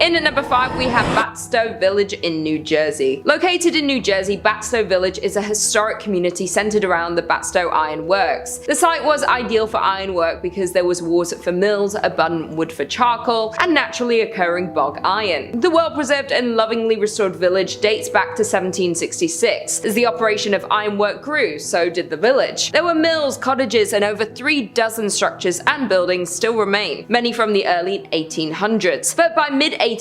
In at number 5, we have Batstow Village in New Jersey. Located in New Jersey, Batstow Village is a historic community centered around the Batstow Iron Works. The site was ideal for ironwork because there was water for mills, abundant wood for charcoal, and naturally occurring bog iron. The well-preserved and lovingly restored village dates back to 1766. As the operation of ironwork grew, so did the village. There were mills, cottages, and over 3 dozen structures and buildings still remain, many from the early 1800s. But by mid-1800s,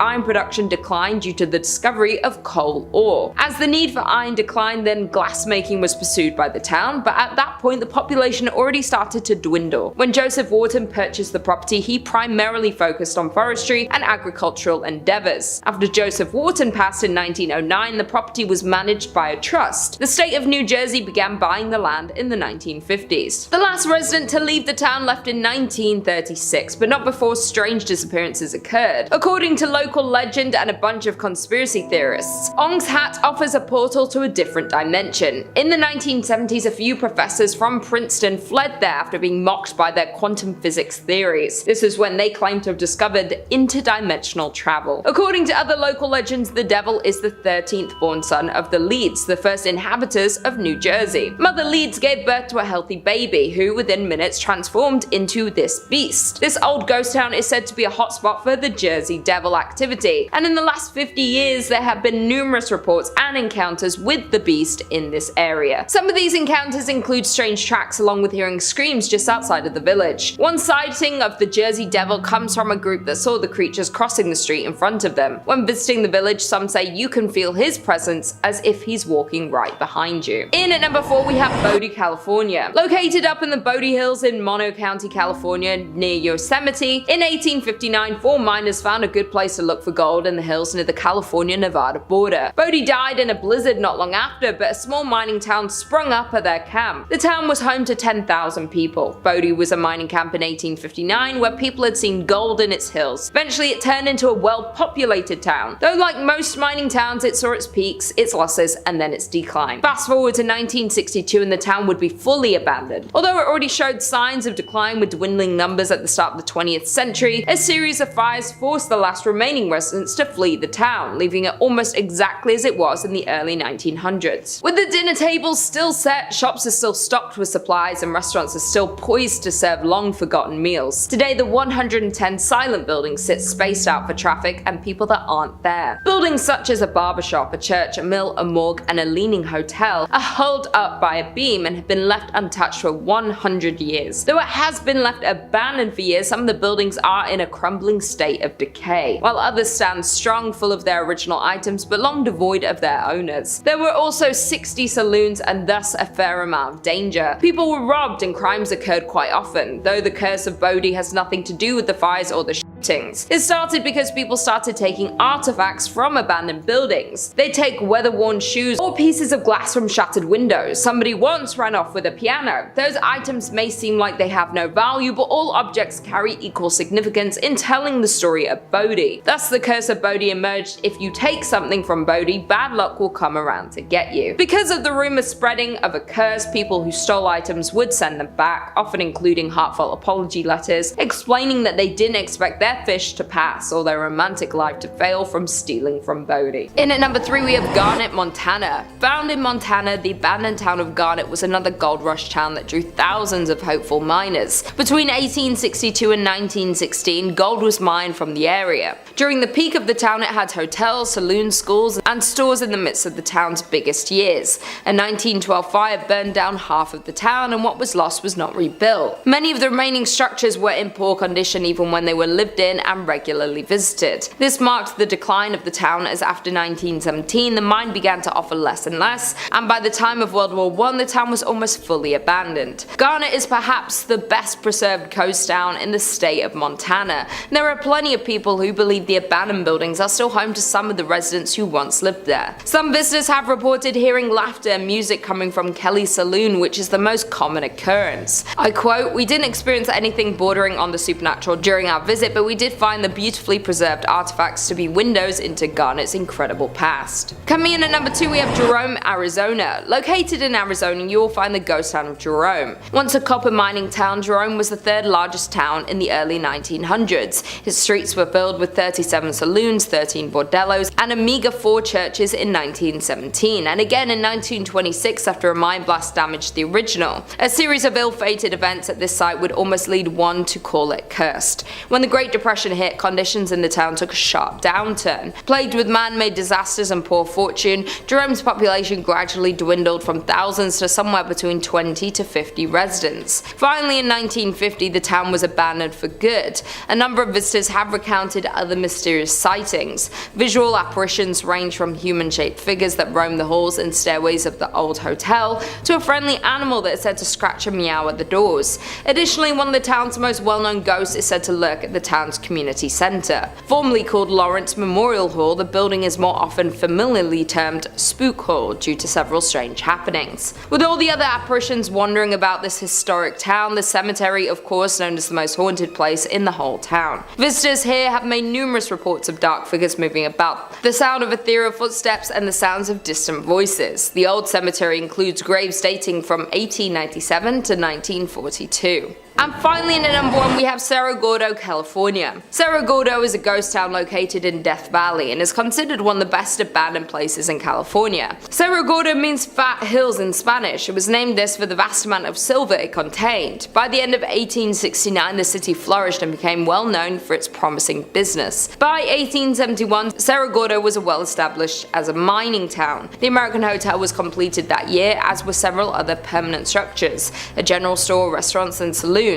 iron production declined due to the discovery of coal ore. As the need for iron declined, then glassmaking was pursued by the town, but at that point the population already started to dwindle. When Joseph Wharton purchased the property, he primarily focused on forestry and agricultural endeavors. After Joseph Wharton passed in 1909, the property was managed by a trust. The state of New Jersey began buying the land in the 1950s. The last resident to leave the town left in 1936, but not before strange disappearances occurred. According to local legend and a bunch of conspiracy theorists, Ong's Hat offers a portal to a different dimension. In the 1970s, a few professors from Princeton fled there after being mocked by their quantum physics theories. This is when they claimed to have discovered interdimensional travel. According to other local legends, the devil is the 13th born son of the Leeds, the first inhabitants of New Jersey. Mother Leeds gave birth to a healthy baby, who within minutes transformed into this beast. This old ghost town is said to be a hotspot for the Jersey Devil activity, and in the last 50 years there have been numerous reports and encounters with the beast in this area. Some of these encounters include strange tracks along with hearing screams just outside of the village. One sighting of the Jersey Devil comes from a group that saw the creatures crossing the street in front of them. When visiting the village, some say you can feel his presence as if he's walking right behind you. In at number 4, we have Bodie, California. Located up in the Bodie Hills in Mono County, California, near Yosemite, in 1859, 4 miners found a good place to look for gold in the hills near the California-Nevada border. Bodie died in a blizzard not long after, but a small mining town sprung up at their camp. The town was home to 10,000 people. Bodie was a mining camp in 1859 where people had seen gold in its hills. Eventually it turned into a well-populated town, though like most mining towns it saw its peaks, its losses, and then its decline. Fast forward to 1962 and the town would be fully abandoned. Although it already showed signs of decline with dwindling numbers at the start of the 20th century, a series of fires forced the last remaining residents to flee the town, leaving it almost exactly as it was in the early 1900s. With the dinner tables still set, shops are still stocked with supplies, and restaurants are still poised to serve long-forgotten meals. Today, the 110 silent buildings sit spaced out for traffic and people that aren't there. Buildings such as a barbershop, a church, a mill, a morgue, and a leaning hotel are held up by a beam and have been left untouched for 100 years. Though it has been left abandoned for years, some of the buildings are in a crumbling state of decay, while others stand strong, full of their original items but long devoid of their owners. There were also 60 saloons and thus a fair amount of danger. People were robbed and crimes occurred quite often, though the curse of Bodie has nothing to do with the fires or the shootings. It started because people started taking artifacts from abandoned buildings. They take weather-worn shoes or pieces of glass from shattered windows. Somebody once ran off with a piano. Those items may seem like they have no value, but all objects carry equal significance in telling the story of Bodie. Thus the curse of Bodie emerged: if you take something from Bodie, bad luck will come around to get you. Because of the rumor spreading of a curse, people who stole items would send them back, often including heartfelt apology letters, explaining that they didn't expect their fish to pass or their romantic life to fail from stealing from Bodie. In at number 3, we have Garnett, Montana. Found in Montana, the abandoned town of Garnett was another gold rush town that drew thousands of hopeful miners. Between 1862 and 1916, gold was mined from the area. During the peak of the town, it had hotels, saloons, schools, and stores in the midst of the town's biggest years. A 1912 fire burned down half of the town, and what was lost was not rebuilt. Many of the remaining structures were in poor condition even when they were lived in and regularly visited. This marked the decline of the town, as after 1917 the mine began to offer less and less, and by the time of World War I the town was almost fully abandoned. Garnett is perhaps the best preserved coast town in the state of Montana. There are plenty of people who believe the abandoned buildings are still home to some of the residents who once lived there. Some visitors have reported hearing laughter and music coming from Kelly's Saloon, which is the most common occurrence. I quote, "We didn't experience anything bordering on the supernatural during our visit, but we we did find the beautifully preserved artifacts to be windows into Garnett's incredible past. Coming in at number 2 we have Jerome, Arizona. Located in Arizona, you will find the ghost town of Jerome. Once a copper mining town, Jerome was the 3rd largest town in the early 1900s. Its streets were filled with 37 saloons, 13 bordellos, and a meager 4 churches in 1917, and again in 1926 after a mine blast damaged the original. A series of ill-fated events at this site would almost lead one to call it cursed. When the Great Depression hit, conditions in the town took a sharp downturn. Plagued with man-made disasters and poor fortune, Jerome's population gradually dwindled from thousands to somewhere between 20 to 50 residents. Finally, in 1950, the town was abandoned for good. A number of visitors have recounted other mysterious sightings. Visual apparitions range from human-shaped figures that roam the halls and stairways of the old hotel to a friendly animal that is said to scratch and meow at the doors. Additionally, one of the town's most well-known ghosts is said to lurk at the town's community center. Formerly called Lawrence Memorial Hall, the building is more often familiarly termed Spook Hall due to several strange happenings. With all the other apparitions wandering about this historic town, the cemetery, of course, known as the most haunted place in the whole town. Visitors here have made numerous reports of dark figures moving about, the sound of ethereal footsteps, and the sounds of distant voices. The old cemetery includes graves dating from 1897 to 1942. And finally, in at number 1 we have Cerro Gordo, California. Cerro Gordo is a ghost town located in Death Valley and is considered one of the best abandoned places in California. Cerro Gordo means fat hills in Spanish. It was named this for the vast amount of silver it contained. By the end of 1869, the city flourished and became well known for its promising business. By 1871, Cerro Gordo was well established as a mining town. The American Hotel was completed that year, as were several other permanent structures, a general store, restaurants, and saloons.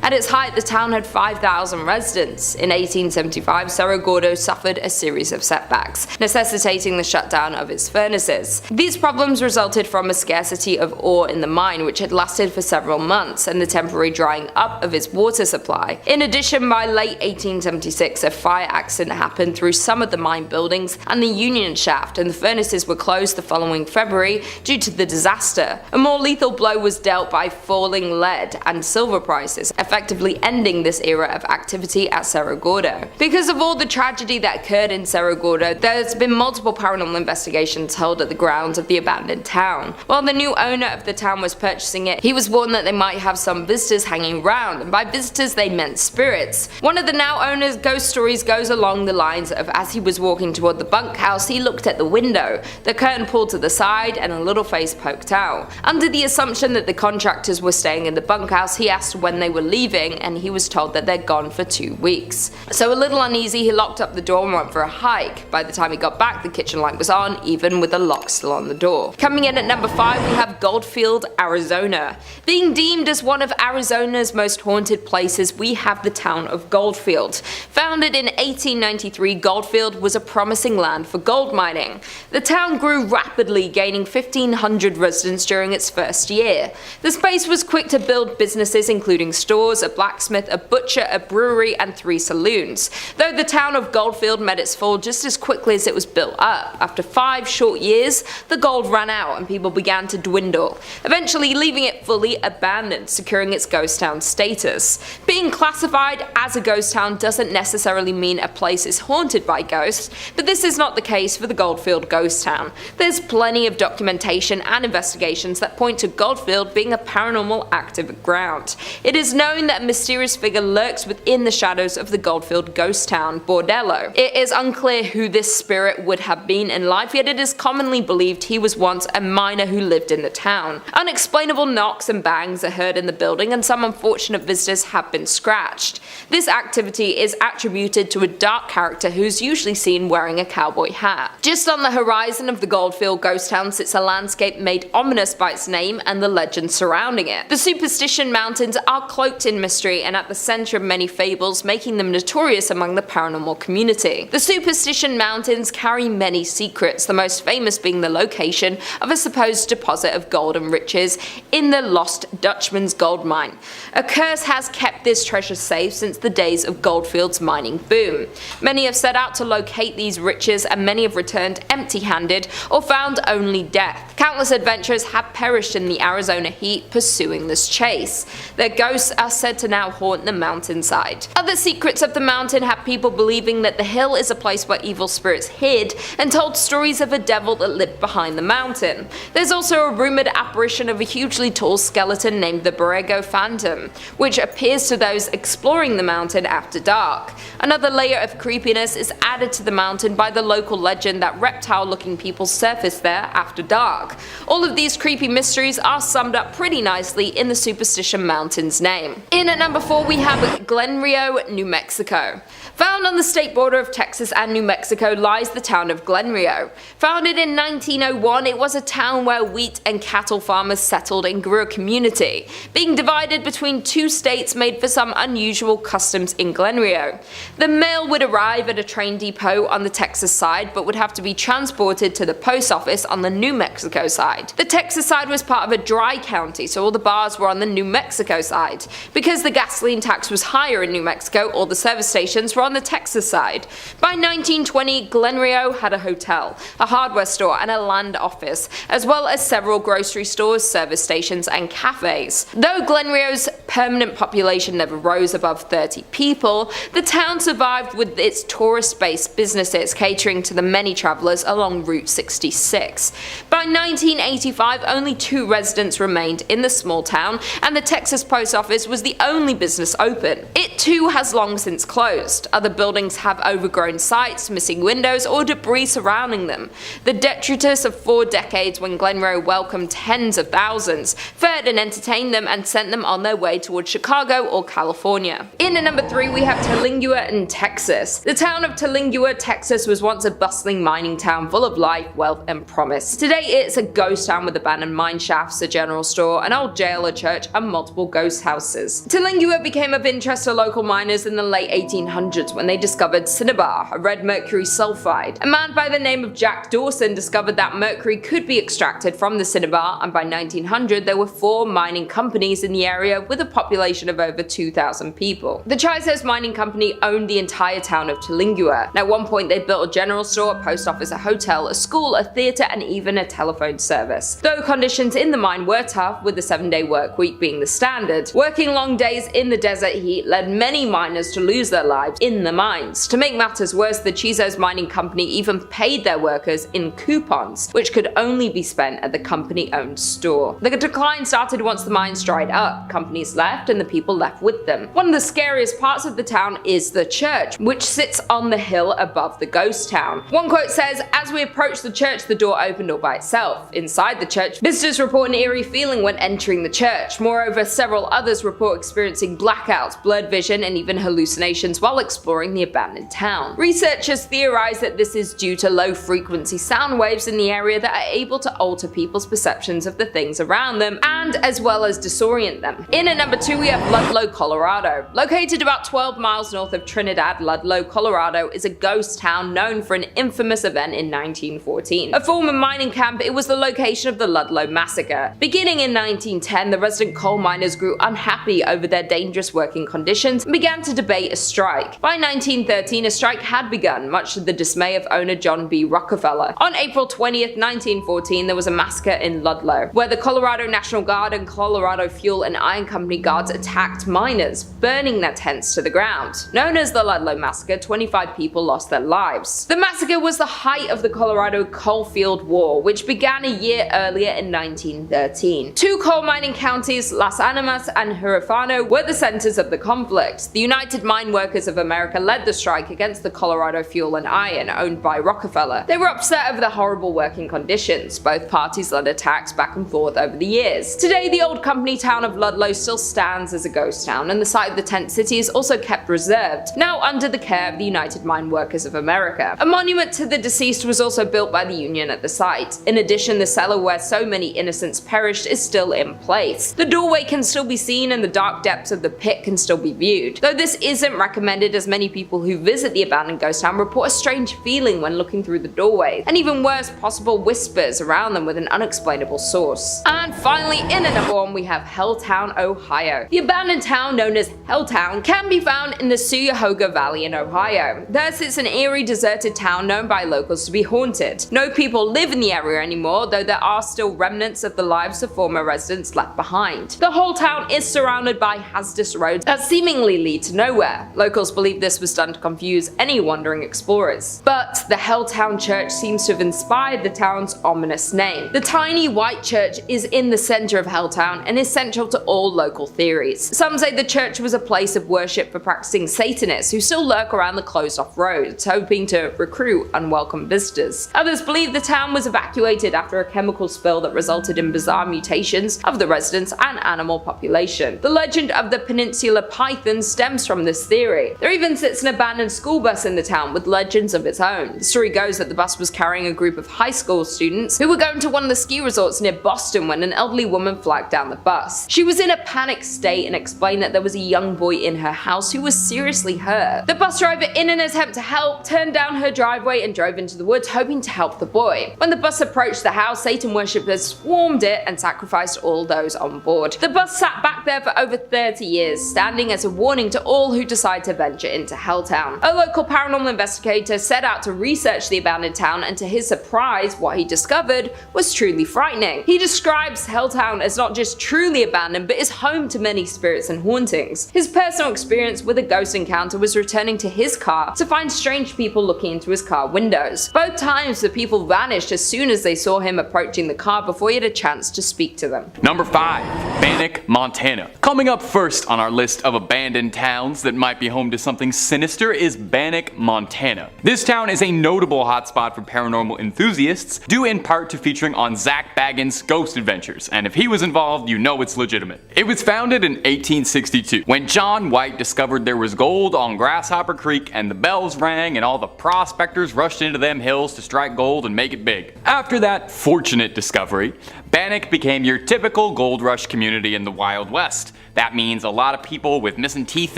At its height, the town had 5,000 residents. In 1875, Cerro Gordo suffered a series of setbacks, necessitating the shutdown of its furnaces. These problems resulted from a scarcity of ore in the mine, which had lasted for several months, and the temporary drying up of its water supply. In addition, by late 1876, a fire accident happened through some of the mine buildings and the union shaft, and the furnaces were closed the following February due to the disaster. A more lethal blow was dealt by falling lead and silver prices, effectively ending this era of activity at Cerro Gordo. Because of all the tragedy that occurred in Cerro Gordo, there's been multiple paranormal investigations held at the grounds of the abandoned town. While the new owner of the town was purchasing it, he was warned that they might have some visitors hanging around, and by visitors they meant spirits. One of the now owner's ghost stories goes along the lines of, as he was walking toward the bunkhouse, he looked at the window, the curtain pulled to the side and a little face poked out. Under the assumption that the contractors were staying in the bunkhouse, he asked when they were leaving, and he was told that they're gone for 2 weeks. So a little uneasy, he locked up the door and went for a hike. By the time he got back, the kitchen light was on, even with the lock still on the door. Coming in at number 5 we have Goldfield, Arizona. Being deemed as one of Arizona's most haunted places, we have the town of Goldfield. Founded in 1893, Goldfield was a promising land for gold mining. The town grew rapidly, gaining 1,500 residents during its first year. The space was quick to build businesses including stores, a blacksmith, a butcher, a brewery, and 3 saloons. Though the town of Goldfield met its fall just as quickly as it was built up. After 5 short years, the gold ran out and people began to dwindle, eventually leaving it fully abandoned, securing its ghost town status. Being classified as a ghost town doesn't necessarily mean a place is haunted by ghosts, but this is not the case for the Goldfield ghost town. There's plenty of documentation and investigations that point to Goldfield being a paranormal active ground. It is known that a mysterious figure lurks within the shadows of the Goldfield ghost town, Bordello. It is unclear who this spirit would have been in life, yet it is commonly believed he was once a miner who lived in the town. Unexplainable knocks and bangs are heard in the building, and some unfortunate visitors have been scratched. This activity is attributed to a dark character who's usually seen wearing a cowboy hat. Just on the horizon of the Goldfield ghost town sits a landscape made ominous by its name and the legend surrounding it. The Superstition Mountains are cloaked in mystery and at the center of many fables, making them notorious among the paranormal community. The Superstition Mountains carry many secrets, the most famous being the location of a supposed deposit of gold and riches in the Lost Dutchman's gold mine. A curse has kept this treasure safe since the days of Goldfield's mining boom. Many have set out to locate these riches, and many have returned empty-handed or found only death. Countless adventurers have perished in the Arizona heat pursuing this chase. Their ghosts are said to now haunt the mountainside. Other secrets of the mountain have people believing that the hill is a place where evil spirits hid and told stories of a devil that lived behind the mountain. There's also a rumored apparition of a hugely tall skeleton named the Borrego Phantom, which appears to those exploring the mountain after dark. Another layer of creepiness is added to the mountain by the local legend that reptile-looking people surface there after dark. All of these creepy mysteries are summed up pretty nicely in the Superstition Mountain's name. In at number 4 we have Glen Rio, New Mexico. Found on the state border of Texas and New Mexico lies the town of Glen Rio. Founded in 1901, it was a town where wheat and cattle farmers settled and grew a community. Being divided between two states made for some unusual customs in Glen Rio. The mail would arrive at a train depot on the Texas side, but would have to be transported to the post office on the New Mexico side. The Texas side was part of a dry county, so all the bars were on the New Mexico side. Because the gasoline tax was higher in New Mexico, all the service stations were on the Texas side. By 1920, Glen Rio had a hotel, a hardware store, and a land office, as well as several grocery stores, service stations, and cafes. Though Glen Rio's permanent population never rose above 30 people, the town survived with its tourist-based businesses catering to the many travelers along Route 66. By 1985, only 2 residents remained in the small town, and the Texas post office was the only business open. It too has long since closed. Other buildings have overgrown sites, missing windows, or debris surrounding them. The detritus of 4 decades when Glen Rio welcomed tens of thousands, fed and entertained them, and sent them on their way towards Chicago or California. In at number 3 we have Terlingua in Texas. The town of Terlingua, Texas was once a bustling mining town full of life, wealth, and promise. Today it's a ghost town with abandoned mine shafts, a general store, an old jail, a church, and multiple ghost houses. Terlingua became of interest to local miners in the late 1800s when they discovered cinnabar, a red mercury sulfide. A man by the name of Jack Dawson discovered that mercury could be extracted from the cinnabar, and by 1900 there were 4 mining companies in the area with a population of over 2,000 people. The Chisos Mining Company owned the entire town of Terlingua. At one point they built a general store, a post office, a hotel, a school, a theatre, and even a telephone service. Though conditions in the mine were tough, with the 7-day work week being the standard, working long days in the desert heat led many miners to lose their lives in the mines. To make matters worse, the Chisos Mining Company even paid their workers in coupons, which could only be spent at the company-owned store. The decline started once the mines dried up. Companies left and the people left with them. One of the scariest parts of the town is the church, which sits on the hill above the ghost town. One quote says, "As we approached the church, the door opened all by itself. Inside the church, visitors report an eerie feeling when entering the church. Moreover, several others report experiencing blackouts, blurred vision, and even hallucinations while exploring the abandoned town." Researchers theorize that this is due to low-frequency sound waves in the area that are able to alter people's perceptions of the things around them, and as well as disorient them. In at number 2 we have Ludlow, Colorado. Located about 12 miles north of Trinidad, Ludlow, Colorado is a ghost town known for an infamous event in 1914. A former mining camp, it was the location of the Ludlow Massacre. Beginning in 1910, the resident coal miners grew unhappy over their dangerous working conditions and began to debate a strike. By 1913, a strike had begun, much to the dismay of owner John B. Rockefeller. On April 20th, 1914, there was a massacre in Ludlow, where the Colorado National Guard and Colorado Fuel and Iron Company guards attacked miners, burning their tents to the ground. Known as the Ludlow Massacre, 25 people lost their lives. The massacre was the height of the Colorado Coalfield War, which began a year earlier in 1913. 2 coal mining counties, Las Animas and Huerfano, were the centers of the conflict. The United Mine Workers of America led the strike against the Colorado Fuel and Iron, owned by Rockefeller. They were upset over the horrible working conditions. Both parties led attacks back and forth over the years. Today, the old company town of Ludlow still stands as a ghost town, and the site of the tent city is also kept reserved, now under the care of the United Mine Workers of America. A monument to the deceased was also built by the Union at the site. In addition, the cellar where so many innocents perished is still in place. The doorway can still be seen and the dark depths of the pit can still be viewed. viewed. Though this isn't recommended, as many people who visit the abandoned ghost town report a strange feeling when looking through the doorways, and even worse, possible whispers around them with an unexplainable source. And finally, in at number 1, we have Helltown, Ohio. The abandoned town known as Helltown can be found in the Cuyahoga Valley in Ohio. There sits an eerie, deserted town known by locals to be haunted. No people live in the area anymore, though there are still remnants of the lives of former residents left behind. The whole town is surrounded by hazardous roads that seemingly lead to nowhere. Locals believe this was done to confuse any wandering explorers. But the Helltown Church seems to have inspired the town's ominous name. The tiny white church is in the center of Helltown and is central to all local theories. Some say the church was a place of worship for practicing Satanists who still lurk around the closed-off roads, hoping to recruit unwelcome visitors. Others believe the town was evacuated after a chemical spill that resulted in bizarre mutations of the residents and animal population. The legend of the Peninsula Python stems from this theory. There even sits an abandoned school bus in the town with legends of its own. The story goes that the bus was carrying a group of high school students who were going to one of the ski resorts near Boston when an elderly woman flagged down the bus. She was in a panicked state and explained that there was a young boy in her house who was seriously hurt. The bus driver, in an attempt to help, turned down her driveway and drove into the woods, hoping to help the boy. When the bus approached the house, Satan worshippers swarmed it and sacrificed all those on board. The bus sat back there for over 30 years, standing as a warning to all who decide to venture into Helltown. A local paranormal investigator set out to research the abandoned town, and to his surprise, what he discovered was truly frightening. He describes Helltown as not just truly abandoned, but is home to many spirits and hauntings. His personal experience with a ghost encounter was returning to his car to find strange people looking into his car windows. Both times the people vanished as soon as they saw him approaching the car before he had a chance to speak to them. Number 5. Bannack, Montana. Coming up first on our list of abandoned towns that might be home to something sinister is Bannack, Montana. This town is a notable hotspot for paranormal enthusiasts, due in part to featuring on Zach Bagans' ghost adventures, and if he was involved, you know it's legitimate. It was founded in 1862, when John White discovered there was gold on Grasshopper Creek and the bells rang and all the prospectors rushed into them hills to strike gold and make it big. After that fortunate discovery, Bannack became your typical gold rush community in the Wild West. That means a lot of people with missing teeth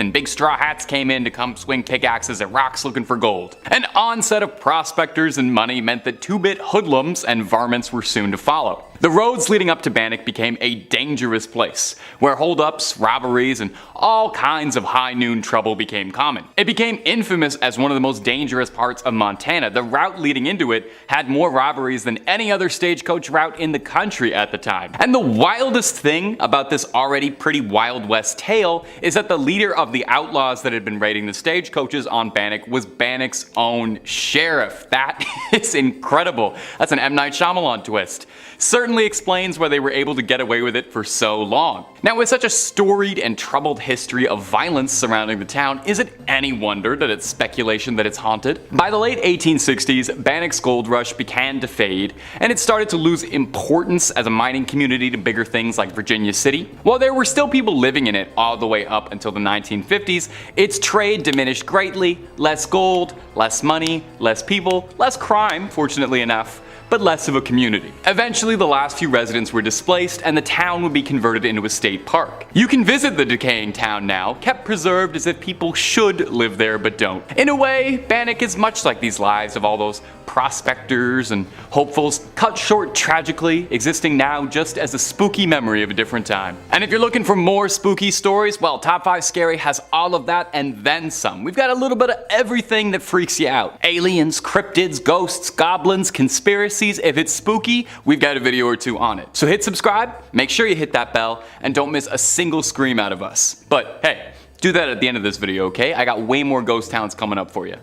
and big straw hats came in to come swing pickaxes at rocks looking for gold. An onset of prospectors and money meant that two-bit hoodlums and varmints were soon to follow. The roads leading up to Bannack became a dangerous place, where holdups, robberies, and all kinds of high noon trouble became common. It became infamous as one of the most dangerous parts of Montana. The route leading into it had more robberies than any other stagecoach route in the country at the time. And the wildest thing about this already pretty Wild West tale is that the leader of the outlaws that had been raiding the stagecoaches on Bannack was Bannack's own sheriff. That is incredible. That's an M. Night Shyamalan twist. Certainly explains why they were able to get away with it for so long. Now, with such a storied and troubled history of violence surrounding the town, is it any wonder that it's speculation that it's haunted? By the late 1860s, Bannack's gold rush began to fade, and it started to lose importance as a mining community to bigger things like Virginia City. While there were still people living in it all the way up until the 1950s, its trade diminished greatly. Less gold, less money, less people, less crime, fortunately enough, but less of a community. Eventually, the last few residents were displaced and the town would be converted into a state park. You can visit the decaying town now, kept preserved as if people should live there but don't. In a way, Bannack is much like these lives of all those prospectors and hopefuls, cut short tragically, existing now just as a spooky memory of a different time. And if you're looking for more spooky stories, well, Top 5 Scary has all of that and then some. We've got a little bit of everything that freaks you out. Aliens, cryptids, ghosts, goblins, conspiracies. If it's spooky, we've got a video or two on it. So hit subscribe, make sure you hit that bell, and don't miss a single scream out of us. But hey, do that at the end of this video, okay? I got way more ghost towns coming up for you.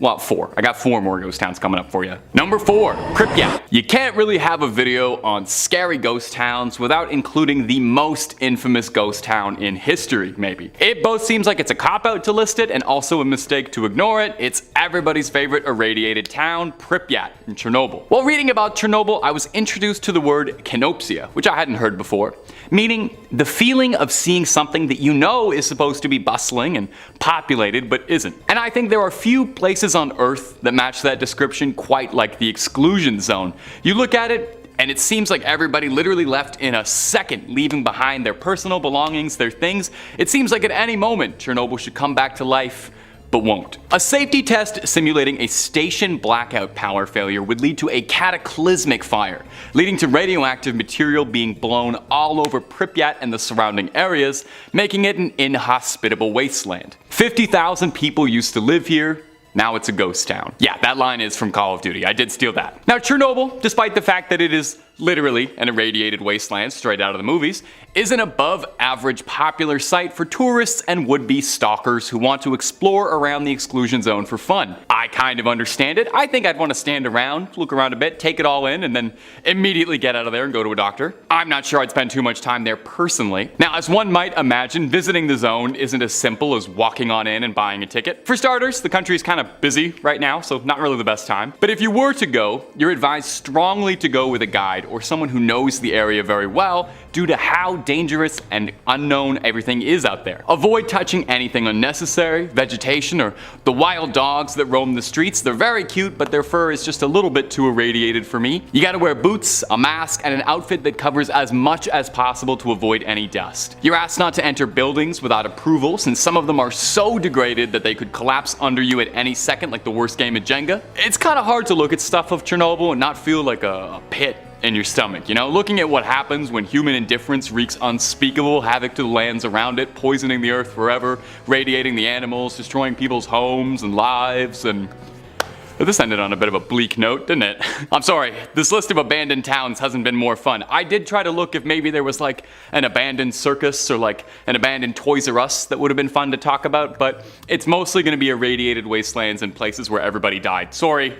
Well, 4. I got 4 more ghost towns coming up for you. Number 4, Pripyat. You can't really have a video on scary ghost towns without including the most infamous ghost town in history, maybe. It both seems like it's a cop-out to list it and also a mistake to ignore it. It's everybody's favorite irradiated town, Pripyat in Chernobyl. While reading about Chernobyl, I was introduced to the word kenopsia, which I hadn't heard before, meaning the feeling of seeing something that you know is supposed to be bustling and populated but isn't. And I think there are few places on Earth that match that description quite like the exclusion zone. You look at it, and it seems like everybody literally left in a second, leaving behind their personal belongings, their things. It seems like at any moment Chernobyl should come back to life, but won't. A safety test simulating a station blackout power failure would lead to a cataclysmic fire, leading to radioactive material being blown all over Pripyat and the surrounding areas, making it an inhospitable wasteland. 50,000 people used to live here. Now it's a ghost town. Yeah, that line is from Call of Duty. I did steal that. Now Chernobyl, despite the fact that it is literally an irradiated wasteland straight out of the movies, is an above average popular site for tourists and would-be stalkers who want to explore around the exclusion zone for fun. I kind of understand it. I think I'd want to stand around, look around a bit, take it all in, and then immediately get out of there and go to a doctor. I'm not sure I'd spend too much time there personally. Now, as one might imagine, visiting the zone isn't as simple as walking on in and buying a ticket. For starters, the country is kind of busy right now, so not really the best time. But if you were to go, you're advised strongly to go with a guide or someone who knows the area very well due to how dangerous and unknown everything is out there. Avoid touching anything unnecessary, vegetation, or the wild dogs that roam the streets. They're very cute, but their fur is just a little bit too irradiated for me. You gotta wear boots, a mask, and an outfit that covers as much as possible to avoid any dust. You're asked not to enter buildings without approval, since some of them are so degraded that they could collapse under you at any second like the worst game of Jenga. It's kinda hard to look at stuff of Chernobyl and not feel like a pit in your stomach, you know? Looking at what happens when human indifference wreaks unspeakable havoc to the lands around it, poisoning the earth forever, radiating the animals, destroying people's homes and lives, and this ended on a bit of a bleak note, didn't it? I'm sorry, this list of abandoned towns hasn't been more fun. I did try to look if maybe there was like an abandoned circus or like an abandoned Toys R Us that would have been fun to talk about, but it's mostly gonna be irradiated wastelands and places where everybody died. Sorry.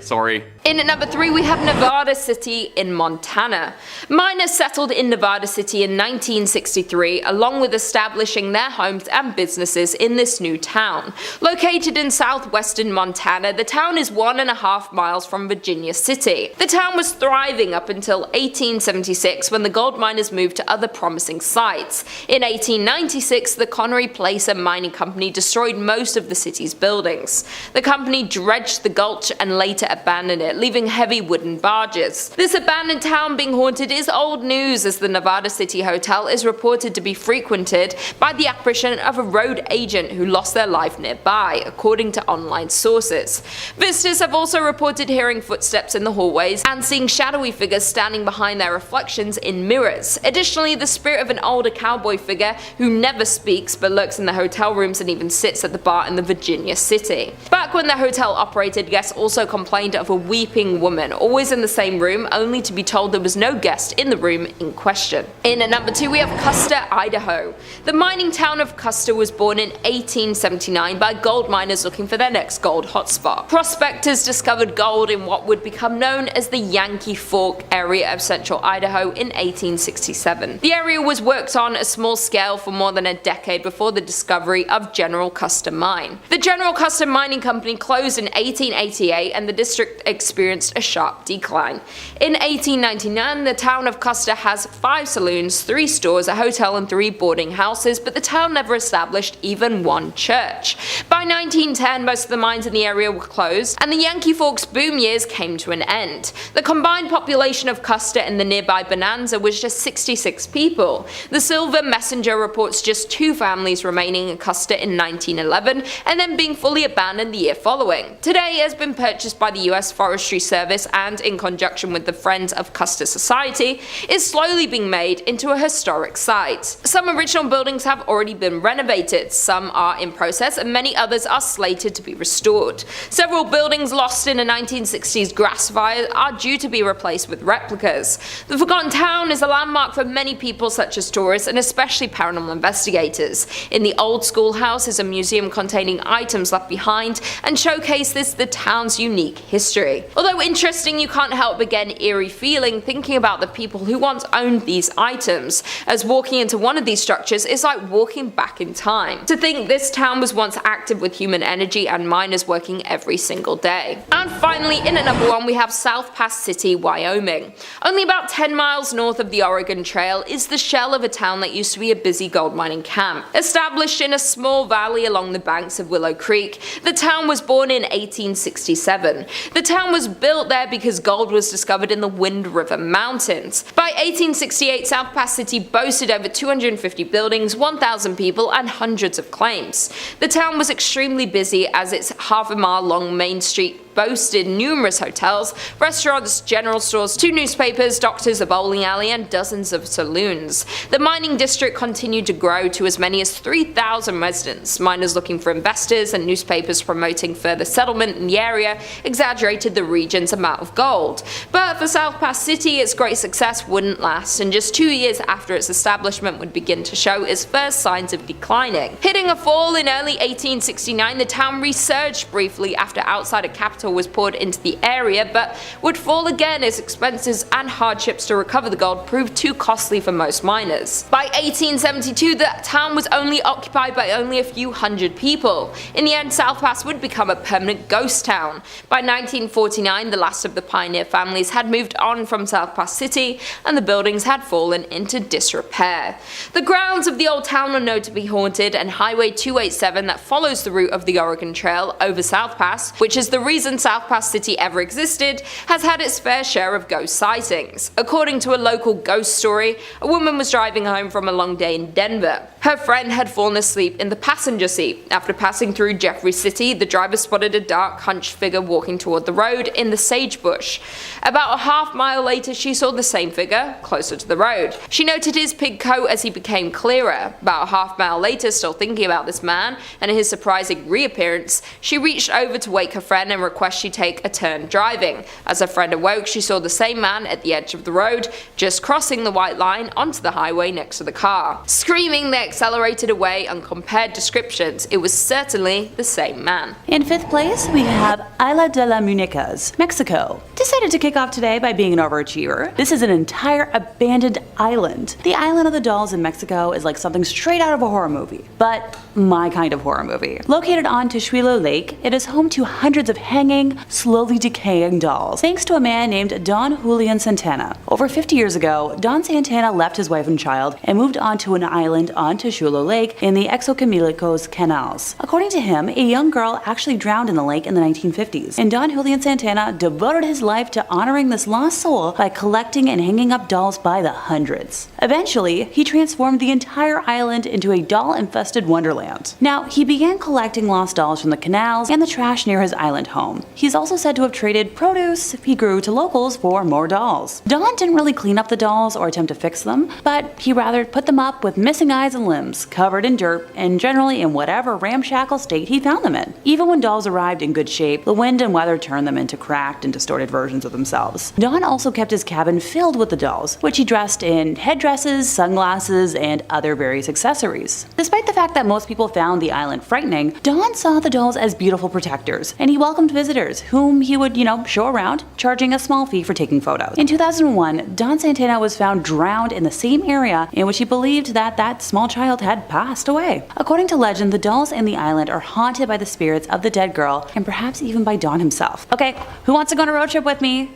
In at number 3, we have Nevada City in Montana. Miners settled in Nevada City in 1963, along with establishing their homes and businesses in this new town. Located in southwestern Montana, the town is 1.5 miles from Virginia City. The town was thriving up until 1876 when the gold miners moved to other promising sites. In 1896, the Connery Placer Mining Company destroyed most of the city's buildings. The company dredged the gulch and later abandoned it, leaving heavy wooden barges. This abandoned town being haunted is old news, as the Nevada City Hotel is reported to be frequented by the apparition of a road agent who lost their life nearby, according to online sources. Visitors have also reported hearing footsteps in the hallways and seeing shadowy figures standing behind their reflections in mirrors. Additionally, the spirit of an older cowboy figure who never speaks but lurks in the hotel rooms and even sits at the bar in the Virginia City. Back when the hotel operated, guests also complained of a weeping woman, always in the same room, only to be told there was no guest in the room in question. In at number 2, we have Custer, Idaho. The mining town of Custer was born in 1879 by gold miners looking for their next gold hotspot. Prospectors discovered gold in what would become known as the Yankee Fork area of central Idaho in 1867. The area was worked on a small scale for more than a decade before the discovery of General Custer Mine. The General Custer Mining Company closed in 1888 and the district experienced a sharp decline. In 1899, the town of Custer has 5 saloons, 3 stores, a hotel and 3 boarding houses, but the town never established even one church. By 1910, most of the mines in the area were closed and the Yankee Fork's boom years came to an end. The combined population of Custer and the nearby Bonanza was just 66 people. The Silver Messenger reports just 2 families remaining in Custer in 1911 and then being fully abandoned the year following. Today it has been purchased by the US Forestry Service and, in conjunction with the Friends of Custer Society, is slowly being made into a historic site. Some original buildings have already been renovated, some are in process, and many others are slated to be restored. Several buildings lost in a 1960s grass fire are due to be replaced with replicas. The Forgotten Town is a landmark for many people such as tourists and especially paranormal investigators. In the old schoolhouse is a museum containing items left behind and showcases the town's unique history. Although interesting, you can't help but get an eerie feeling thinking about the people who once owned these items, as walking into one of these structures is like walking back in time. To think this town was once active with human energy and miners working every single day. today. And finally, in at number 1, we have South Pass City, Wyoming. Only about 10 miles north of the Oregon Trail is the shell of a town that used to be a busy gold mining camp. Established in a small valley along the banks of Willow Creek, the town was born in 1867. The town was built there because gold was discovered in the Wind River Mountains. By 1868, South Pass City boasted over 250 buildings, 1,000 people, and hundreds of claims. The town was extremely busy as its half-a-mile-long main street boasted numerous hotels, restaurants, general stores, 2 newspapers, doctors, a bowling alley, and dozens of saloons. The mining district continued to grow to as many as 3,000 residents. Miners looking for investors and newspapers promoting further settlement in the area exaggerated the region's amount of gold. But for South Pass City, its great success wouldn't last, and just 2 years after its establishment would begin to show its first signs of declining. Hitting a fall in early 1869, the town resurged briefly after outsider capital was poured into the area, but would fall again as expenses and hardships to recover the gold proved too costly for most miners. By 1872, the town was only occupied by only a few hundred people. In the end, South Pass would become a permanent ghost town. By 1949, the last of the pioneer families had moved on from South Pass City, and the buildings had fallen into disrepair. The grounds of the old town are known to be haunted, and Highway 287 that follows the route of the Oregon Trail over South Pass, which is the reason South Pass City ever existed, has had its fair share of ghost sightings. According to a local ghost story, a woman was driving home from a long day in Denver. Her friend had fallen asleep in the passenger seat. After passing through Jeffrey City, the driver spotted a dark, hunched figure walking toward the road in the sagebrush. About a half-mile later, she saw the same figure closer to the road. She noted his pig coat as he became clearer. About a half-mile later, still thinking about this man and his surprising reappearance, she reached over to wake her friend and request she take a turn driving. As her friend awoke, she saw the same man at the edge of the road, just crossing the white line onto the highway next to the car. Screaming, they accelerated away and compared descriptions. It was certainly the same man. In 5th place, we have Isla de las Muñecas, Mexico. Decided to kick off today by being an overachiever. This is an entire abandoned island. The island of the dolls in Mexico is like something straight out of a horror movie, but my kind of horror movie. Located on Texuelo Lake, it is home to hundreds of hanging, slowly decaying dolls, thanks to a man named Don Julian Santana. Over 50 years ago, Don Santana left his wife and child and moved onto an island on Texuelo Lake in the Exocamilicos canals. According to him, a young girl actually drowned in the lake in the 1950s, and Don Julian Santana devoted his life to honoring this lost soul by collecting and hanging up dolls by the hundreds. Eventually, he transformed the entire island into a doll-infested wonderland. Now, he began collecting lost dolls from the canals and the trash near his island home. He's also said to have traded produce he grew to locals for more dolls. Don didn't really clean up the dolls or attempt to fix them, but he rather put them up with missing eyes and limbs, covered in dirt, and generally in whatever ramshackle state he found them in. Even when dolls arrived in good shape, the wind and weather turned them into cracked and distorted versions of themselves. Don also kept his cabin filled with the dolls, which he dressed in headdresses, sunglasses, and other various accessories. Despite the fact that most people found the island frightening, Don saw the dolls as beautiful protectors, and he welcomed visitors, whom he would, show around, charging a small fee for taking photos. In 2001, Don Santana was found drowned in the same area in which he believed that small child had passed away. According to legend, the dolls in the island are haunted by the spirits of the dead girl, and perhaps even by Don himself. Okay, who wants to go on a road trip with me?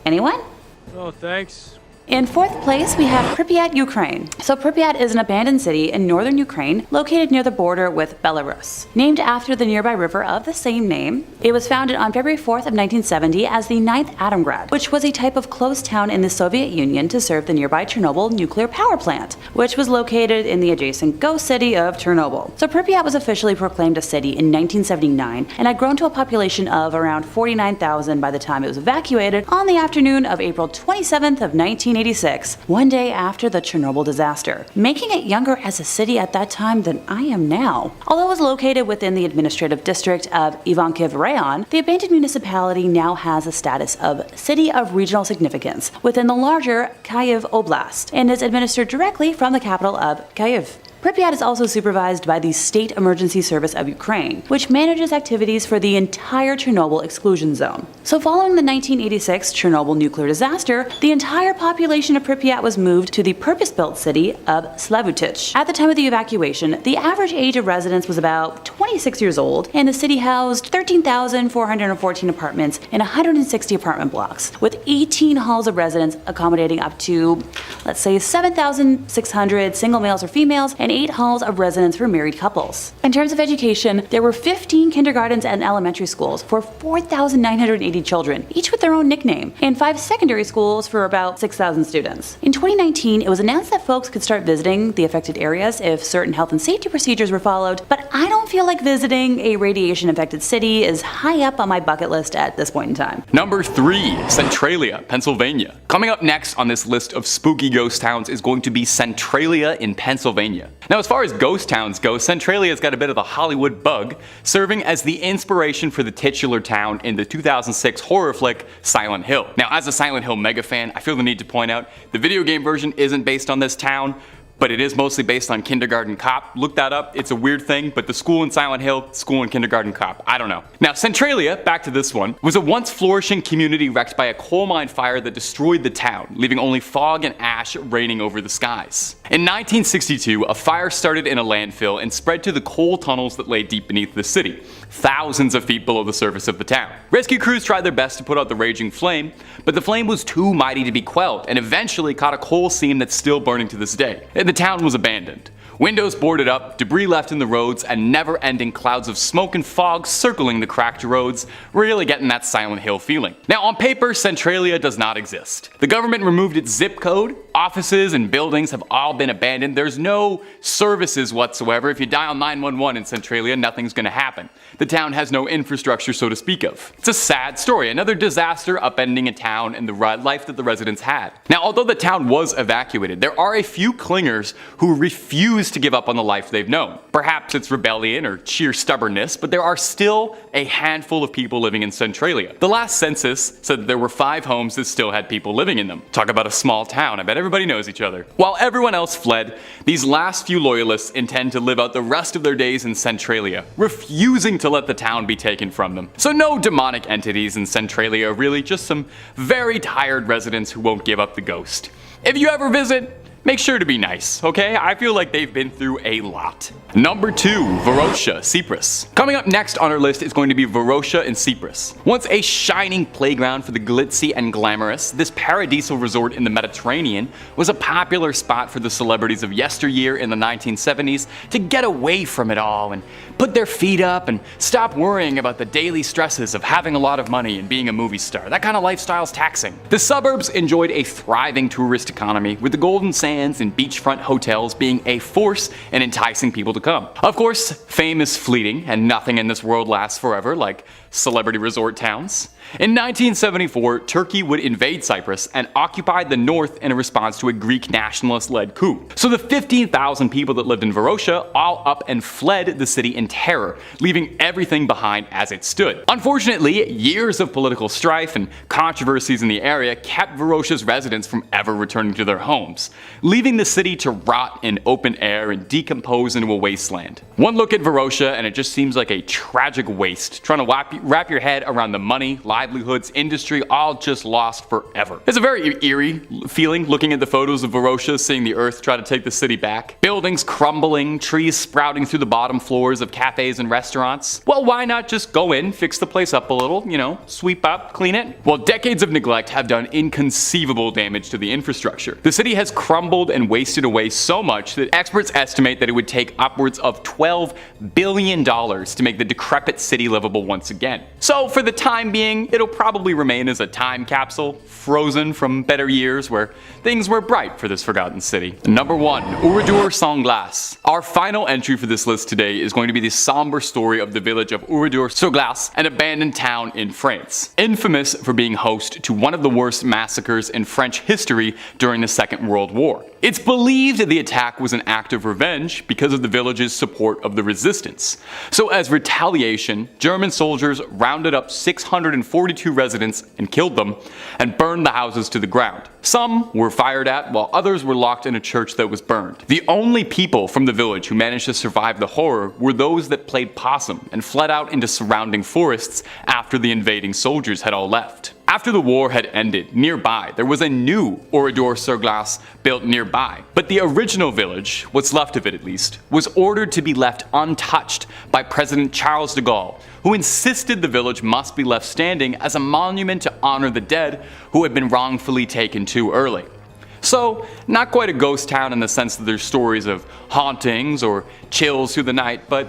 Anyone? Oh, thanks. In 4th place, we have Pripyat, Ukraine. So Pripyat is an abandoned city in northern Ukraine located near the border with Belarus. Named after the nearby river of the same name, it was founded on February 4th of 1970 as the 9th Atomgrad, which was a type of closed town in the Soviet Union to serve the nearby Chernobyl nuclear power plant, which was located in the adjacent ghost city of Chernobyl. So Pripyat was officially proclaimed a city in 1979 and had grown to a population of around 49,000 by the time it was evacuated on the afternoon of April 27th of 1986, one day after the Chernobyl disaster, making it younger as a city at that time than I am now. Although it was located within the administrative district of Ivankiv Rayon, the abandoned municipality now has a status of City of Regional Significance within the larger Kyiv Oblast and is administered directly from the capital of Kyiv. Pripyat is also supervised by the State Emergency Service of Ukraine, which manages activities for the entire Chernobyl exclusion zone. So following the 1986 Chernobyl nuclear disaster, the entire population of Pripyat was moved to the purpose-built city of Slavutich. At the time of the evacuation, the average age of residents was about 20 26 years old, and the city housed 13,414 apartments in 160 apartment blocks, with 18 halls of residence accommodating up to, let's say, 7,600 single males or females, and 8 halls of residence for married couples. In terms of education, there were 15 kindergartens and elementary schools for 4,980 children, each with their own nickname, and 5 secondary schools for about 6,000 students. In 2019, it was announced that folks could start visiting the affected areas if certain health and safety procedures were followed, but I don't feel like visiting a radiation-affected city is high up on my bucket list at this point in time. Number 3. Centralia, Pennsylvania. Coming up next on this list of spooky ghost towns is going to be Centralia in Pennsylvania. Now, as far as ghost towns go, Centralia's got a bit of the Hollywood bug, serving as the inspiration for the titular town in the 2006 horror flick Silent Hill. Now, as a Silent Hill mega fan, I feel the need to point out the video game version isn't based on this town, but it is mostly based on Kindergarten Cop. Look that up, it's a weird thing, but the school in Silent Hill, school in Kindergarten Cop, I don't know. Now, Centralia, back to this one, was a once flourishing community wrecked by a coal mine fire that destroyed the town, leaving only fog and ash raining over the skies. In 1962, a fire started in a landfill and spread to the coal tunnels that lay deep beneath the city, thousands of feet below the surface of the town. Rescue crews tried their best to put out the raging flame, but the flame was too mighty to be quelled and eventually caught a coal seam that's still burning to this day. The town was abandoned. Windows boarded up, debris left in the roads, and never-ending clouds of smoke and fog circling the cracked roads, really getting that Silent Hill feeling. Now, on paper, Centralia does not exist. The government removed its zip code, offices and buildings have all been abandoned, there's no services whatsoever. If you dial 911 in Centralia, nothing's gonna happen. The town has no infrastructure, so to speak of. It's a sad story, another disaster upending a town and the life that the residents had. Now, although the town was evacuated, there are a few clingers who refuse to give up on the life they've known. Perhaps it's rebellion or sheer stubbornness, but there are still a handful of people living in Centralia. The last census said that there were 5 homes that still had people living in them. Talk about a small town, I bet everybody knows each other. While everyone else fled, these last few loyalists intend to live out the rest of their days in Centralia, refusing to let the town be taken from them. So no demonic entities in Centralia, really, just some very tired residents who won't give up the ghost. If you ever visit, make sure to be nice, okay? I feel like they've been through a lot. Number 2, Varosha, Cyprus. Coming up next on our list is going to be Varosha in Cyprus. Once a shining playground for the glitzy and glamorous, this paradisal resort in the Mediterranean was a popular spot for the celebrities of yesteryear in the 1970s to get away from it all and put their feet up and stop worrying about the daily stresses of having a lot of money and being a movie star. That kind of lifestyle's taxing. The suburbs enjoyed a thriving tourist economy, with the golden sands and beachfront hotels being a force in enticing people to come. Of course, fame is fleeting and nothing in this world lasts forever, like celebrity resort towns. In 1974, Turkey would invade Cyprus and occupy the north in a response to a Greek nationalist-led coup. So the 15,000 people that lived in Varosha all up and fled the city in terror, leaving everything behind as it stood. Unfortunately, years of political strife and controversies in the area kept Varosha's residents from ever returning to their homes, leaving the city to rot in open air and decompose into a wasteland. One look at Varosha and it just seems like a tragic waste, trying to wrap your head around the money, livelihoods, industry, all just lost forever. It's a very eerie feeling looking at the photos of Varosha, seeing the earth try to take the city back. Buildings crumbling, trees sprouting through the bottom floors of cafes and restaurants. Well, why not just go in, fix the place up a little, sweep up, clean it? Well, decades of neglect have done inconceivable damage to the infrastructure. The city has crumbled and wasted away so much that experts estimate that it would take upwards of $12 billion to make the decrepit city livable once again. So for the time being, it'll probably remain as a time capsule, frozen from better years where things were bright for this forgotten city. Number 1, Oradour sans Glace. Our final entry for this list today is going to be the somber story of the village of Oradour sur Glace, an abandoned town in France, infamous for being host to one of the worst massacres in French history during the Second World War. It's believed that the attack was an act of revenge because of the village's support of the resistance. So as retaliation, German soldiers rounded up 642 residents and killed them, and burned the houses to the ground. Some were fired at, while others were locked in a church that was burned. The only people from the village who managed to survive the horror were those that played possum and fled out into surrounding forests after the invading soldiers had all left. After the war had ended, nearby there was a new Oradour sur Glace built nearby, but the original village, what's left of it at least, was ordered to be left untouched by President Charles de Gaulle, who insisted the village must be left standing as a monument to honor the dead who had been wrongfully taken too early. So, not quite a ghost town in the sense that there's stories of hauntings or chills through the night, but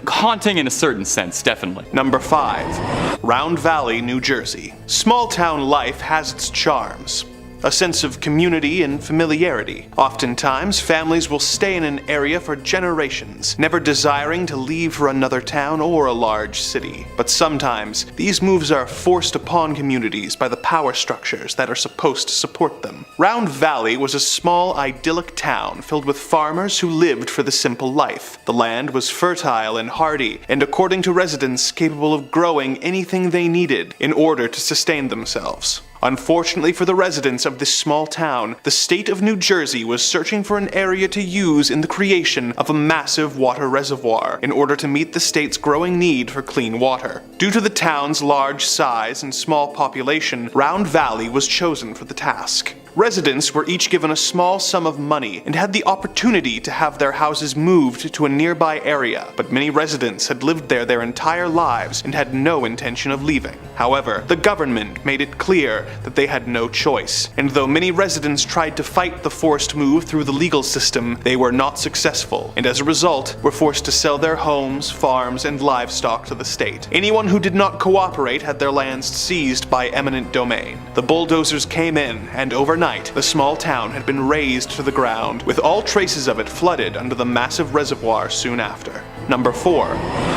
haunting in a certain sense, definitely. Number 5. Round Valley, New Jersey. Small town life has its charms. A sense of community and familiarity. Oftentimes, families will stay in an area for generations, never desiring to leave for another town or a large city. But sometimes, these moves are forced upon communities by the power structures that are supposed to support them. Round Valley was a small, idyllic town filled with farmers who lived for the simple life. The land was fertile and hardy, and according to residents, capable of growing anything they needed in order to sustain themselves. Unfortunately for the residents of this small town, the state of New Jersey was searching for an area to use in the creation of a massive water reservoir in order to meet the state's growing need for clean water. Due to the town's large size and small population, Round Valley was chosen for the task. Residents were each given a small sum of money and had the opportunity to have their houses moved to a nearby area, but many residents had lived there their entire lives and had no intention of leaving. However, the government made it clear that they had no choice, and though many residents tried to fight the forced move through the legal system, they were not successful, and as a result, were forced to sell their homes, farms, and livestock to the state. Anyone who did not cooperate had their lands seized by eminent domain. The bulldozers came in, and overnight, the small town had been razed to the ground, with all traces of it flooded under the massive reservoir soon after. Number 4.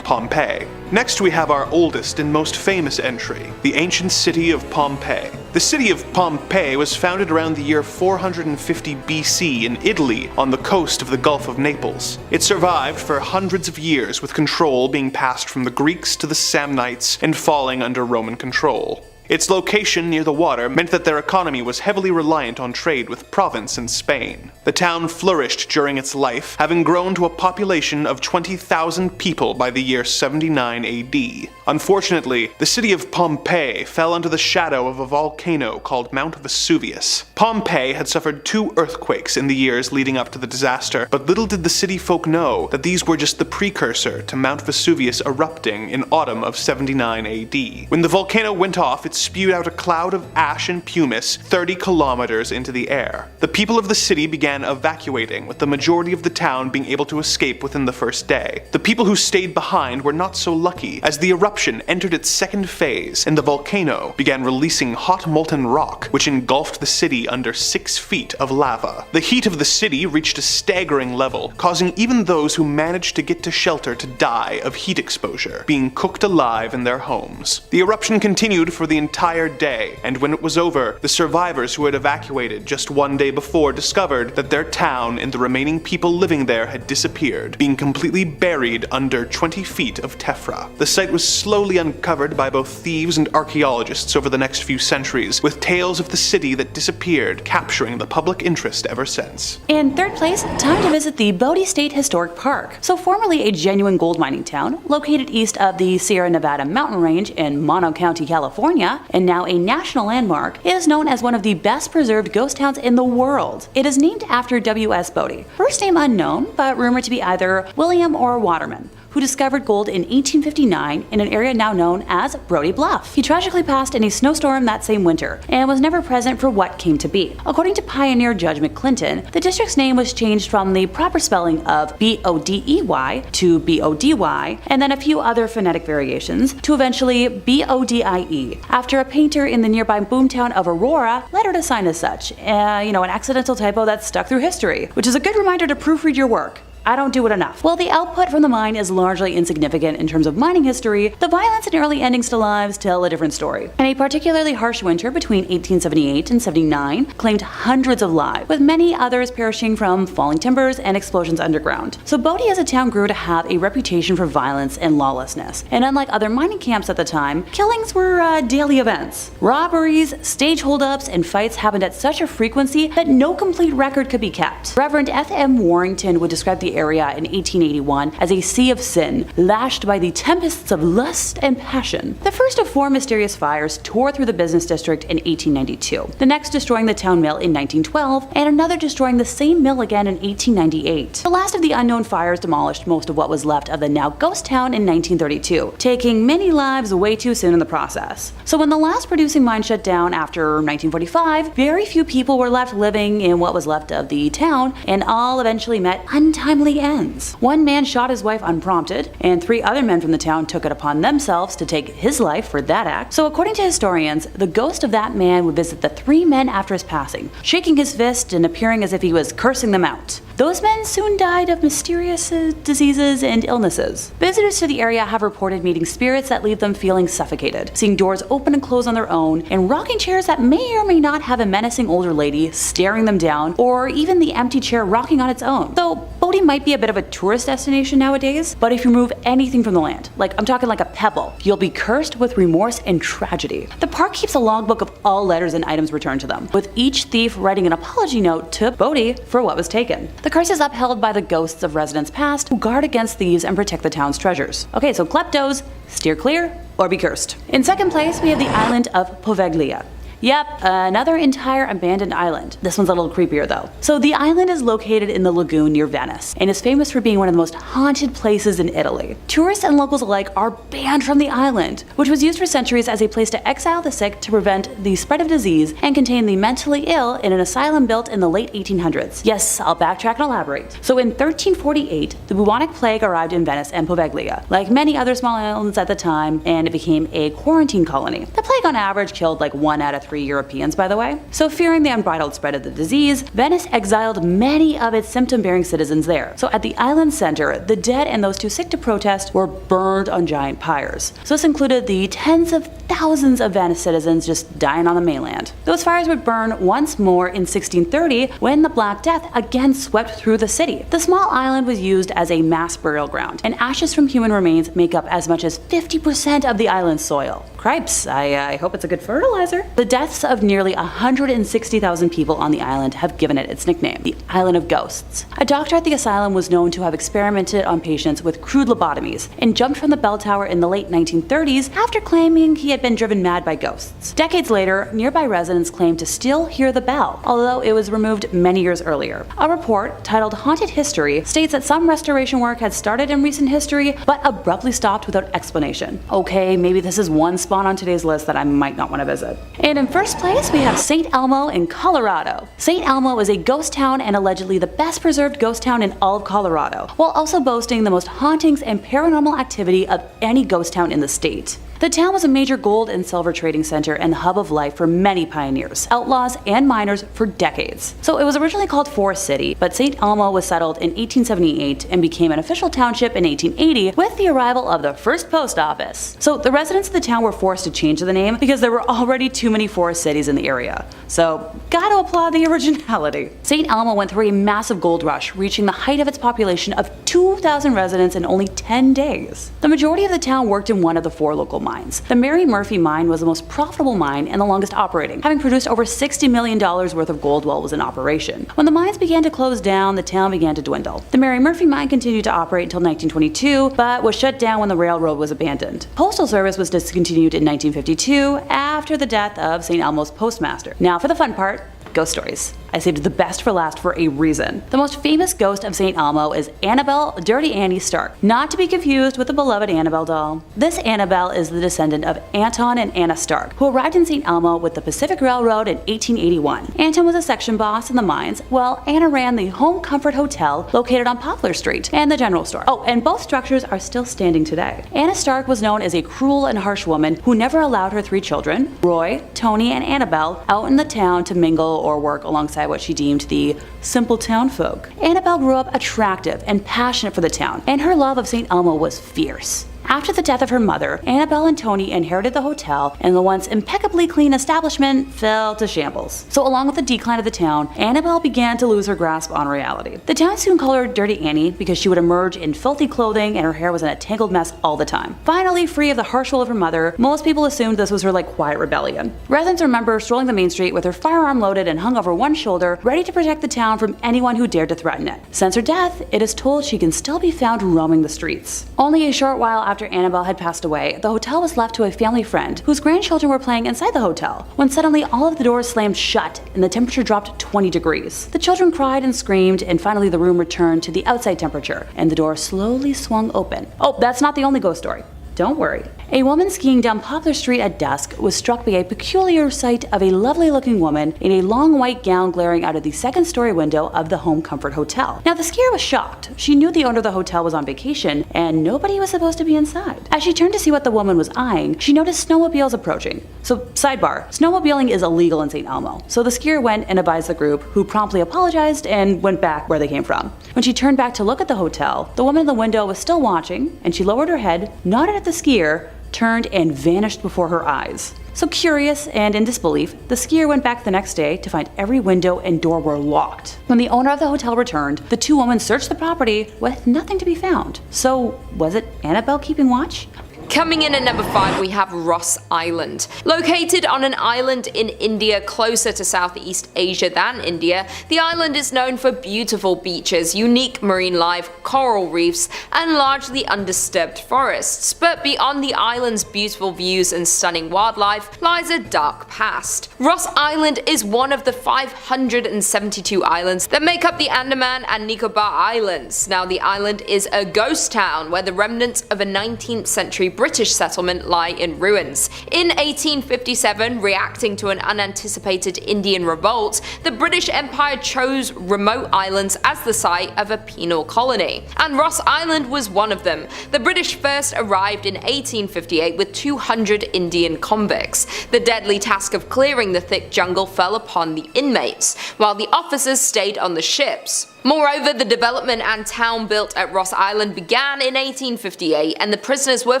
Pompeii. Next we have our oldest and most famous entry, the ancient city of Pompeii. The city of Pompeii was founded around the year 450 BC in Italy on the coast of the Gulf of Naples. It survived for hundreds of years, with control being passed from the Greeks to the Samnites and falling under Roman control. Its location near the water meant that their economy was heavily reliant on trade with Provence and Spain. The town flourished during its life, having grown to a population of 20,000 people by the year 79 AD. Unfortunately, the city of Pompeii fell under the shadow of a volcano called Mount Vesuvius. Pompeii had suffered 2 earthquakes in the years leading up to the disaster, but little did the city folk know that these were just the precursor to Mount Vesuvius erupting in autumn of 79 AD. When the volcano went off, it spewed out a cloud of ash and pumice 30 kilometers into the air. The people of the city began evacuating, with the majority of the town being able to escape within the first day. The people who stayed behind were not so lucky, as the eruption entered its second phase, and the volcano began releasing hot molten rock, which engulfed the city under 6 feet of lava. The heat of the city reached a staggering level, causing even those who managed to get to shelter to die of heat exposure, being cooked alive in their homes. The eruption continued for the entire day, and when it was over, the survivors who had evacuated just one day before discovered that their town and the remaining people living there had disappeared, being completely buried under 20 feet of tephra. The site was slowly uncovered by both thieves and archaeologists over the next few centuries, with tales of the city that disappeared capturing the public interest ever since. In third place, time to visit the Bodie State Historic Park. So formerly a genuine gold mining town, located east of the Sierra Nevada mountain range in Mono County, California, and now a national landmark, it is known as one of the best preserved ghost towns in the world. It is named after W.S. Bodie, first name unknown, but rumored to be either William or Waterman, who discovered gold in 1859 in an area now known as Brody Bluff. He tragically passed in a snowstorm that same winter and was never present for what came to be. According to pioneer Judge McClinton, the district's name was changed from the proper spelling of B-O-D-E-Y to B-O-D-Y, and then a few other phonetic variations to eventually B-O-D-I-E, after a painter in the nearby boomtown of Aurora lettered a sign as such. An accidental typo that stuck through history, which is a good reminder to proofread your work. I don't do it enough. While the output from the mine is largely insignificant in terms of mining history, the violence and early endings to lives tell a different story. And a particularly harsh winter between 1878 and 79 claimed hundreds of lives, with many others perishing from falling timbers and explosions underground. So Bodie as a town grew to have a reputation for violence and lawlessness. And unlike other mining camps at the time, killings were daily events. Robberies, stage holdups, and fights happened at such a frequency that no complete record could be kept. Reverend F.M. Warrington would describe the the area in 1881 as a sea of sin, lashed by the tempests of lust and passion. The first of 4 mysterious fires tore through the business district in 1892, the next destroying the town mill in 1912, and another destroying the same mill again in 1898. The last of the unknown fires demolished most of what was left of the now ghost town in 1932, taking many lives way too soon in the process. So when the last producing mine shut down after 1945, very few people were left living in what was left of the town, and all eventually met untimely ends. One man shot his wife unprompted, and 3 other men from the town took it upon themselves to take his life for that act. So according to historians, the ghost of that man would visit the 3 men after his passing, shaking his fist and appearing as if he was cursing them out. Those men soon died of mysterious diseases and illnesses. Visitors to the area have reported meeting spirits that leave them feeling suffocated, seeing doors open and close on their own, and rocking chairs that may or may not have a menacing older lady staring them down, or even the empty chair rocking on its own. Though Bodie might be a bit of a tourist destination nowadays, but if you remove anything from the land, I'm talking like a pebble, you'll be cursed with remorse and tragedy. The park keeps a logbook of all letters and items returned to them, with each thief writing an apology note to Bodie for what was taken. The curse is upheld by the ghosts of residents past who guard against thieves and protect the town's treasures. Okay, so kleptos, steer clear or be cursed. In second place, we have the island of Poveglia. Yep, another entire abandoned island. This one's a little creepier though. So the island is located in the lagoon near Venice, and is famous for being one of the most haunted places in Italy. Tourists and locals alike are banned from the island, which was used for centuries as a place to exile the sick to prevent the spread of disease and contain the mentally ill in an asylum built in the late 1800s. Yes, I'll backtrack and elaborate. So in 1348, the bubonic plague arrived in Venice and Poveglia, like many other small islands at the time, and it became a quarantine colony. The plague on average killed 1 out of 3 Europeans, by the way. So fearing the unbridled spread of the disease, Venice exiled many of its symptom-bearing citizens there. So at the island center, the dead and those too sick to protest were burned on giant pyres. So this included the tens of thousands of Venice citizens just dying on the mainland. Those fires would burn once more in 1630 when the Black Death again swept through the city. The small island was used as a mass burial ground, and ashes from human remains make up as much as 50% of the island's soil. Cripes, I hope it's a good fertilizer. The deaths of nearly 160,000 people on the island have given it its nickname, the Island of Ghosts. A doctor at the asylum was known to have experimented on patients with crude lobotomies and jumped from the bell tower in the late 1930s after claiming he had been driven mad by ghosts. Decades later, nearby residents claimed to still hear the bell, although it was removed many years earlier. A report titled Haunted History states that some restoration work had started in recent history, but abruptly stopped without explanation. Okay, maybe this is one spot on today's list that I might not want to visit. And in first place, we have St. Elmo in Colorado. St. Elmo is a ghost town and allegedly the best preserved ghost town in all of Colorado, while also boasting the most hauntings and paranormal activity of any ghost town in the state. The town was a major gold and silver trading center and the hub of life for many pioneers, outlaws, and miners for decades. So it was originally called Forest City, but St. Elmo was settled in 1878 and became an official township in 1880 with the arrival of the first post office. So the residents of the town were forced to change the name because there were already too many forest cities in the area. So gotta applaud the originality. St. Elmo went through a massive gold rush, reaching the height of its population of 2,000 residents in only 10 days. The majority of the town worked in one of the 4 local mines. The Mary Murphy mine was the most profitable mine and the longest operating, having produced over $60 million worth of gold while it was in operation. When the mines began to close down, the town began to dwindle. The Mary Murphy mine continued to operate until 1922, but was shut down when the railroad was abandoned. Postal service was discontinued in 1952 after the death of St. Elmo's postmaster. Now for the fun part, ghost stories. I saved the best for last for a reason. The most famous ghost of St. Elmo is Annabelle Dirty Annie Stark, not to be confused with the beloved Annabelle doll. This Annabelle is the descendant of Anton and Anna Stark, who arrived in St. Elmo with the Pacific Railroad in 1881. Anton was a section boss in the mines, while Anna ran the Home Comfort Hotel located on Poplar Street and the general store. Oh, and both structures are still standing today. Anna Stark was known as a cruel and harsh woman who never allowed her 3 children, Roy, Tony, and Annabelle, out in the town to mingle or work alongside what she deemed the simple town folk. Annabelle grew up attractive and passionate for the town, and her love of St. Elmo was fierce. After the death of her mother, Annabelle and Tony inherited the hotel, and the once impeccably clean establishment fell to shambles. So along with the decline of the town, Annabelle began to lose her grasp on reality. The town soon called her Dirty Annie because she would emerge in filthy clothing and her hair was in a tangled mess all the time. Finally, free of the harsh rule of her mother, most people assumed this was her quiet rebellion. Residents remember strolling the main street with her firearm loaded and hung over one shoulder, ready to protect the town from anyone who dared to threaten it. Since her death, it is told she can still be found roaming the streets. Only a short while after Annabelle had passed away, the hotel was left to a family friend whose grandchildren were playing inside the hotel, when suddenly all of the doors slammed shut and the temperature dropped 20 degrees. The children cried and screamed, and finally the room returned to the outside temperature, and the door slowly swung open. Oh, that's not the only ghost story. Don't worry. A woman skiing down Poplar Street at dusk was struck by a peculiar sight of a lovely-looking woman in a long white gown glaring out of the second-story window of the Home Comfort Hotel. Now, the skier was shocked. She knew the owner of the hotel was on vacation, and nobody was supposed to be inside. As she turned to see what the woman was eyeing, she noticed snowmobiles approaching. So, sidebar, snowmobiling is illegal in St. Elmo, so the skier went and advised the group, who promptly apologized and went back where they came from. When she turned back to look at the hotel, the woman in the window was still watching, and she lowered her head, nodded at the skier, turned and vanished before her eyes. So curious and in disbelief, the skier went back the next day to find every window and door were locked. When the owner of the hotel returned, the two women searched the property with nothing to be found. So was it Annabelle keeping watch? Coming in at number 5, we have Ross Island. Located on an island in India closer to Southeast Asia than India, the island is known for beautiful beaches, unique marine life, coral reefs, and largely undisturbed forests. But beyond the island's beautiful views and stunning wildlife lies a dark past. Ross Island is one of the 572 islands that make up the Andaman and Nicobar Islands. Now, the island is a ghost town where the remnants of a 19th century British settlement lie in ruins. In 1857, reacting to an unanticipated Indian revolt, the British Empire chose remote islands as the site of a penal colony, and Ross Island was one of them. The British first arrived in 1858 with 200 Indian convicts. The deadly task of clearing the thick jungle fell upon the inmates, while the officers stayed on the ships. Moreover, the development and town built at Ross Island began in 1858, and the prisoners were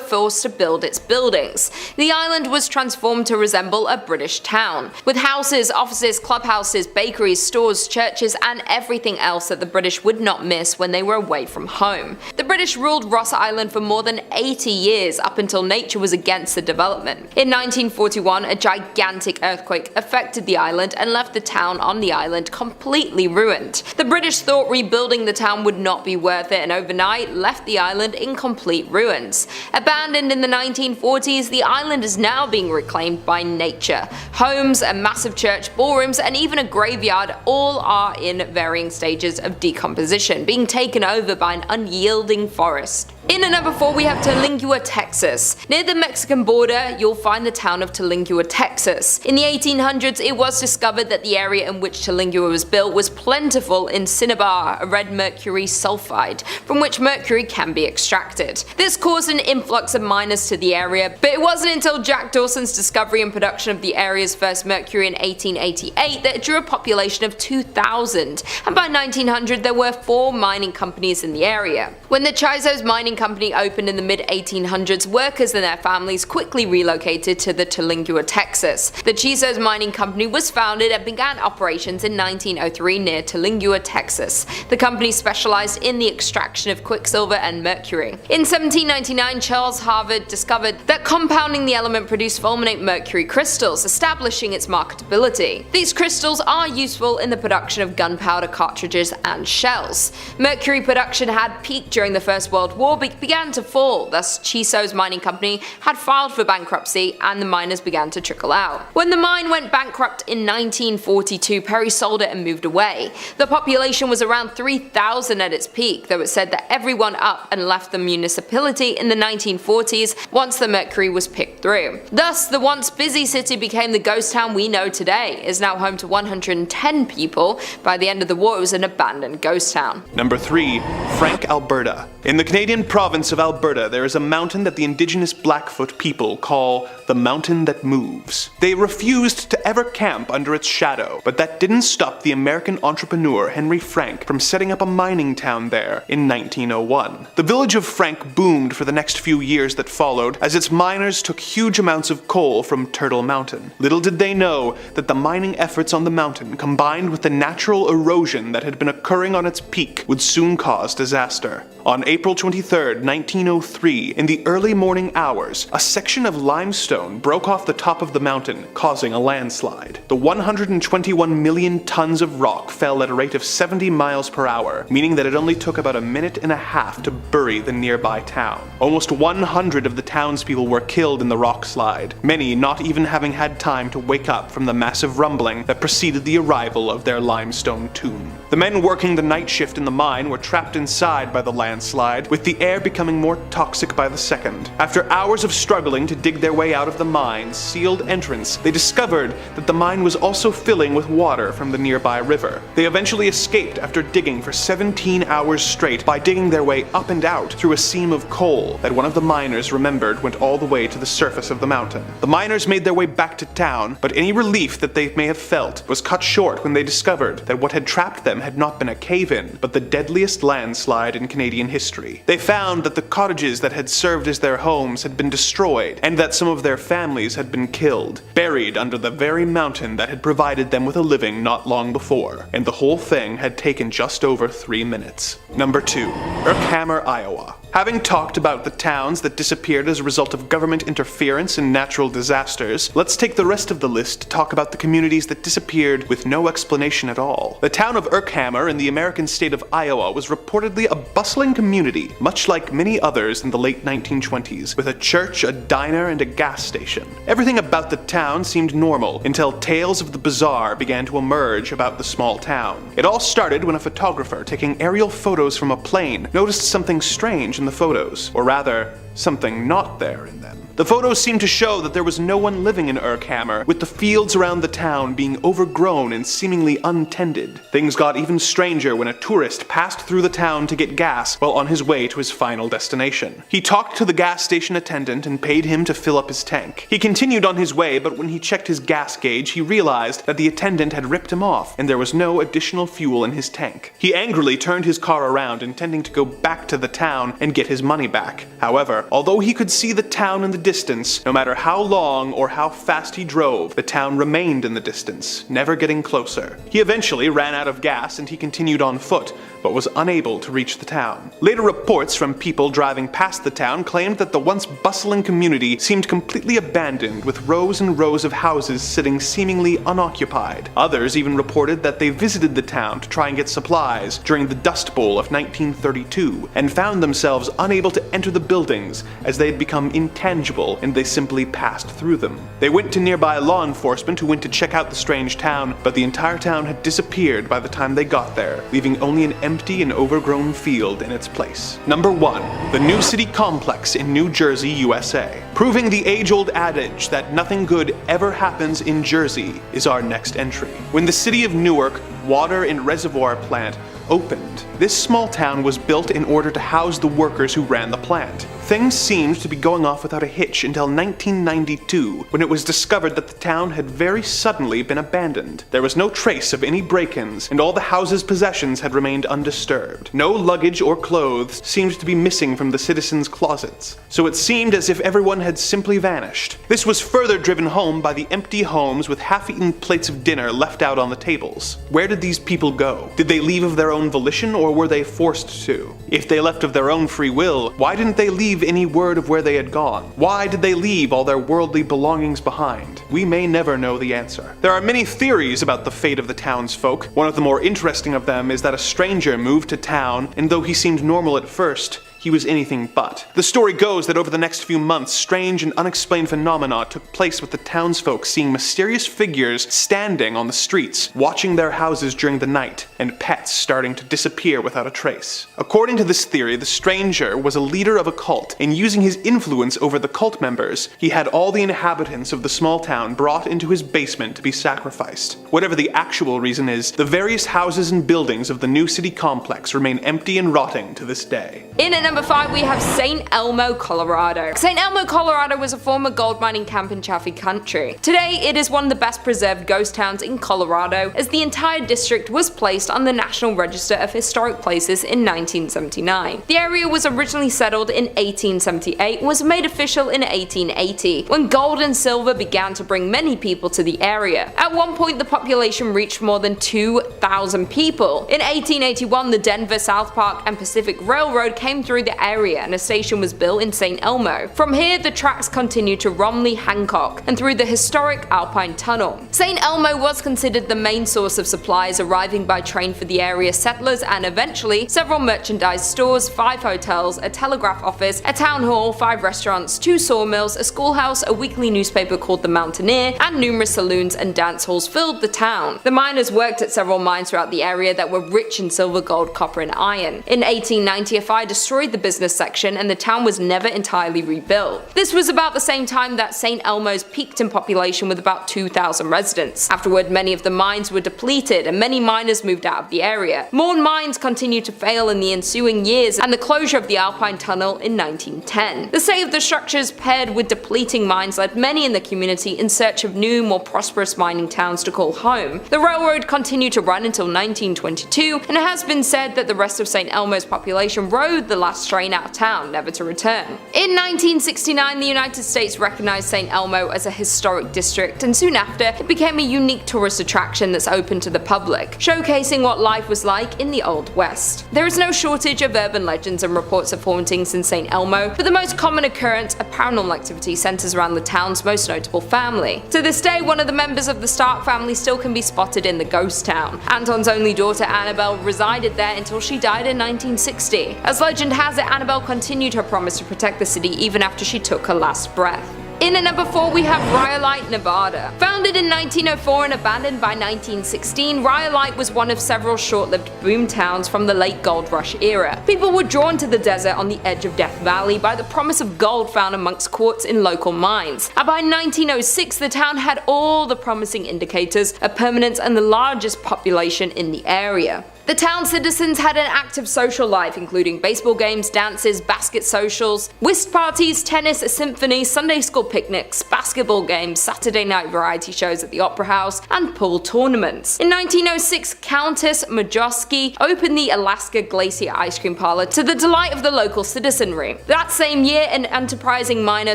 forced to build its buildings. The island was transformed to resemble a British town, with houses, offices, clubhouses, bakeries, stores, churches, and everything else that the British would not miss when they were away from home. The British ruled Ross Island for more than 80 years, up until nature was against the development. In 1941, a gigantic earthquake affected the island and left the town on the island completely ruined. The British thought rebuilding the town would not be worth it, and overnight left the island in complete ruins. Abandoned in the 1940s, the island is now being reclaimed by nature. Homes, a massive church, ballrooms, and even a graveyard all are in varying stages of decomposition, being taken over by an unyielding forest. In at number 4, we have Tulingua, Texas. Near the Mexican border, you'll find the town of Tulingua, Texas. In the 1800s, it was discovered that the area in which Tulingua was built was plentiful in cinnabar, a red mercury sulfide, from which mercury can be extracted. This caused an influx of miners to the area, but it wasn't until Jack Dawson's discovery and production of the area's first mercury in 1888 that it drew a population of 2,000, and by 1900 there were 4 mining companies in the area. When the Chiso's mining company opened in the mid-1800s, workers and their families quickly relocated to the Tulingua, Texas. The Chiso's mining company was founded and began operations in 1903 near Tulingua, Texas. The company specialized in the extraction of quicksilver and mercury. In 1799, Charles Harvard discovered that compounding the element produced fulminate mercury crystals, establishing its marketability. These crystals are useful in the production of gunpowder cartridges and shells. Mercury production had peaked during the First World War but began to fall, thus Chiso's mining company had filed for bankruptcy and the miners began to trickle out. When the mine went bankrupt in 1942, Perry sold it and moved away. The population was around 3,000 at its peak, though it said that everyone up and left the municipality in the 1940s once the mercury was picked through. Thus, the once busy city became the ghost town we know today. It is now home to 110 people. By the end of the war, it was an abandoned ghost town. Number 3, Frank, Alberta. In the Canadian province of Alberta, there is a mountain that the indigenous Blackfoot people call the mountain that moves. They refused to ever camp under its shadow, but that didn't stop the American entrepreneur Henry Frank from setting up a mining town there in 1901. The village of Frank boomed for the next few years that followed as its miners took huge amounts of coal from Turtle Mountain. Little did they know that the mining efforts on the mountain, combined with the natural erosion that had been occurring on its peak, would soon cause disaster. On April 23, 1903, in the early morning hours, a section of limestone broke off the top of the mountain, causing a landslide. The 121 million tons of rock fell at a rate of 70 miles per hour, meaning that it only took about a minute and a half to bury the nearby town. Almost 100 of the townspeople were killed in the rock slide, many not even having had time to wake up from the massive rumbling that preceded the arrival of their limestone tomb. The men working the night shift in the mine were trapped inside by the landslide, with the air becoming more toxic by the second. After hours of struggling to dig their way out of the mine's sealed entrance, they discovered that the mine was also filling with water from the nearby river. They eventually escaped after digging for 17 hours straight by digging their way up and out through a seam of coal that one of the miners remembered went all the way to the surface of the mountain. The miners made their way back to town, but any relief that they may have felt was cut short when they discovered that what had trapped them had not been a cave-in, but the deadliest landslide in Canadian history. They found that the cottages that had served as their homes had been destroyed, and that some of their families had been killed, buried under the very mountain that had provided them with a living not long before, and the whole thing had taken just over 3 minutes. Number 2. Urkhammer, Iowa. Having talked about the towns that disappeared as a result of government interference and natural disasters, let's take the rest of the list to talk about the communities that disappeared with no explanation at all. The town of Urkhammer in the American state of Iowa was reportedly a bustling community, much like many others in the late 1920s, with a church, a diner, and a gas station. Everything about the town seemed normal until tales of the bizarre began to emerge about the small town. It all started when a photographer taking aerial photos from a plane noticed something strange in the photos, or rather, something not there in them. The photos seemed to show that there was no one living in Urkhammer, with the fields around the town being overgrown and seemingly untended. Things got even stranger when a tourist passed through the town to get gas while on his way to his final destination. He talked to the gas station attendant and paid him to fill up his tank. He continued on his way, but when he checked his gas gauge, he realized that the attendant had ripped him off, and there was no additional fuel in his tank. He angrily turned his car around, intending to go back to the town and get his money back. However, although he could see the town in the distance, no matter how long or how fast he drove, the town remained in the distance, never getting closer. He eventually ran out of gas and he continued on foot, but was unable to reach the town. Later reports from people driving past the town claimed that the once bustling community seemed completely abandoned, with rows and rows of houses sitting seemingly unoccupied. Others even reported that they visited the town to try and get supplies during the Dust Bowl of 1932, and found themselves unable to enter the buildings as they had become intangible and they simply passed through them. They went to nearby law enforcement who went to check out the strange town, but the entire town had disappeared by the time they got there, leaving only an empty and overgrown field in its place. Number 1. The New City Complex in New Jersey, USA. Proving the age-old adage that nothing good ever happens in Jersey is our next entry. When the city of Newark Water and Reservoir Plant opened, this small town was built in order to house the workers who ran the plant. Things seemed to be going off without a hitch until 1992, when it was discovered that the town had very suddenly been abandoned. There was no trace of any break-ins, and all the house's possessions had remained undisturbed. No luggage or clothes seemed to be missing from the citizens' closets, so it seemed as if everyone had simply vanished. This was further driven home by the empty homes with half-eaten plates of dinner left out on the tables. Where did these people go? Did they leave of their own volition, or were they forced to? If they left of their own free will, why didn't they leave any word of where they had gone? Why did they leave all their worldly belongings behind? We may never know the answer. There are many theories about the fate of the townsfolk. One of the more interesting of them is that a stranger moved to town, and though he seemed normal at first, he was anything but. The story goes that over the next few months, strange and unexplained phenomena took place, with the townsfolk seeing mysterious figures standing on the streets, watching their houses during the night, and pets starting to disappear without a trace. According to this theory, the stranger was a leader of a cult, and using his influence over the cult members, he had all the inhabitants of the small town brought into his basement to be sacrificed. Whatever the actual reason is, the various houses and buildings of the New City Complex remain empty and rotting to this day. In at number 5 we have St. Elmo, Colorado. St. Elmo, Colorado was a former gold mining camp in Chaffee Country. Today it is one of the best preserved ghost towns in Colorado, as the entire district was placed on the National Register of Historic Places in 1979. The area was originally settled in 1878 and was made official in 1880, when gold and silver began to bring many people to the area. At one point the population reached more than 2,000 people. In 1881 the Denver, South Park and Pacific Railroad came through the area and a station was built in St. Elmo. From here the tracks continued to Romley, Hancock and through the historic Alpine Tunnel. St. Elmo was considered the main source of supplies arriving by train for the area settlers, and eventually several merchandise stores, 5 hotels, a telegraph office, a town hall, 5 restaurants, 2 sawmills, a schoolhouse, a weekly newspaper called The Mountaineer, and numerous saloons and dance halls filled the town. The miners worked at several mines throughout the area that were rich in silver, gold, copper and iron. In 1890 a fire destroyed the business section and the town was never entirely rebuilt. This was about the same time that St. Elmo's peaked in population with about 2,000 residents. Afterward many of the mines were depleted and many miners moved out of the area. More mines continued to fail in the ensuing years and the closure of the Alpine Tunnel in 1910. The state of the structures paired with depleting mines led many in the community in search of new, more prosperous mining towns to call home. The railroad continued to run until 1922 and it has been said that the rest of St. Elmo's population rode the last train out of town, never to return. In 1969 the United States recognized St. Elmo as a historic district, and soon after it became a unique tourist attraction that's open to the public, showcasing what life was like in the Old West. There is no shortage of urban legends and reports of hauntings in St. Elmo, but the most common occurrence of paranormal activity centers around the town's most notable family. To this day one of the members of the Stark family still can be spotted in the ghost town. Anton's only daughter Annabelle resided there until she died in 1960. As legend has it, Annabelle continued her promise to protect the city even after she took her last breath. In at number 4 we have Rhyolite, Nevada. Founded in 1904 and abandoned by 1916, Rhyolite was one of several short-lived boom towns from the late gold rush era. People were drawn to the desert on the edge of Death Valley by the promise of gold found amongst quartz in local mines. And by 1906 the town had all the promising indicators of permanence and the largest population in the area. The town's citizens had an active social life, including baseball games, dances, basket socials, whist parties, tennis, a symphony, Sunday school picnics, basketball games, Saturday night variety shows at the Opera House, and pool tournaments. In 1906, Countess Majowski opened the Alaska Glacier Ice Cream Parlor to the delight of the local citizenry. That same year, an enterprising miner,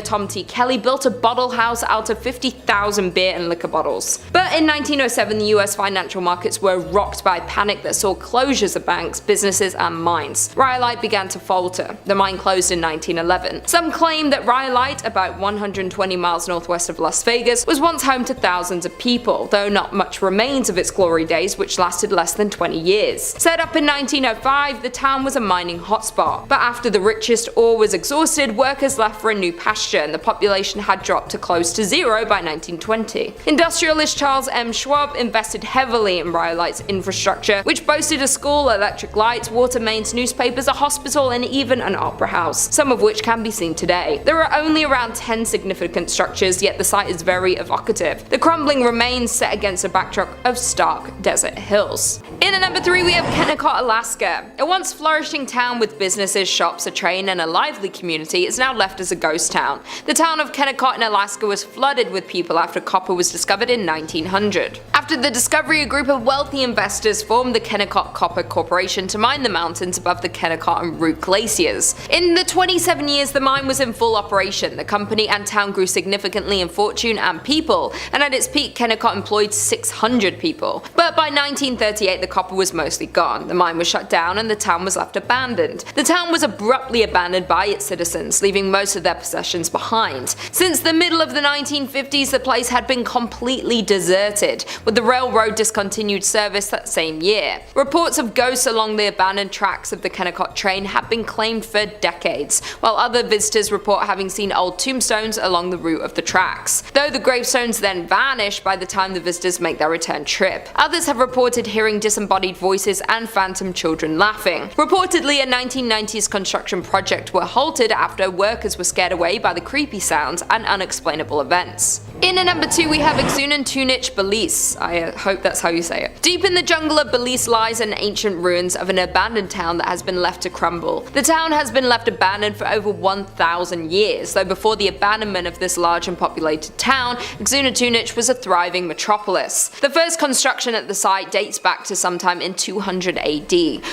Tom T. Kelly, built a bottle house out of 50,000 beer and liquor bottles. But in 1907, the US financial markets were rocked by panic that saw closures of banks, businesses and mines. Rhyolite began to falter. The mine closed in 1911. Some claim that Rhyolite, about 120 miles northwest of Las Vegas, was once home to thousands of people, though not much remains of its glory days, which lasted less than 20 years. Set up in 1905, the town was a mining hotspot, but after the richest ore was exhausted, workers left for a new pasture and the population had dropped to close to zero by 1920. Industrialist Charles M. Schwab invested heavily in Rhyolite's infrastructure, which boasted a school, electric lights, water mains, newspapers, a hospital and even an opera house, some of which can be seen today. There are only around 10 significant structures, yet the site is very evocative. The crumbling remains set against a backdrop of stark desert hills. In at number 3 we have Kennecott, Alaska. A once flourishing town with businesses, shops, a train and a lively community is now left as a ghost town. The town of Kennecott in Alaska was flooded with people after copper was discovered in 1900. After the discovery, a group of wealthy investors formed the Kennecott Copper Corporation to mine the mountains above the Kennecott and Root glaciers. In the 27 years the mine was in full operation, the company and town grew significantly in fortune and people, and at its peak Kennecott employed 600 people. But by 1938 the copper was mostly gone, the mine was shut down and the town was left abandoned. The town was abruptly abandoned by its citizens, leaving most of their possessions behind. Since the middle of the 1950s the place had been completely deserted, with the railroad discontinued service that same year. Reports of ghosts along the abandoned tracks of the Kennecott train have been claimed for decades, while other visitors report having seen old tombstones along the route of the tracks, though the gravestones then vanish by the time the visitors make their return trip. Others have reported hearing disembodied voices and phantom children laughing. Reportedly, a 1990s construction project were halted after workers were scared away by the creepy sounds and unexplainable events. In at number 2 we have Exunan Tunich, Belize. I hope that's how you say it. Deep in the jungle of Belize lies an ancient ruins of an abandoned town that has been left to crumble. The town has been left abandoned for over 1,000 years, though before the abandonment of this large and populated town, Exuna was a thriving metropolis. The first construction at the site dates back to sometime in 200 AD,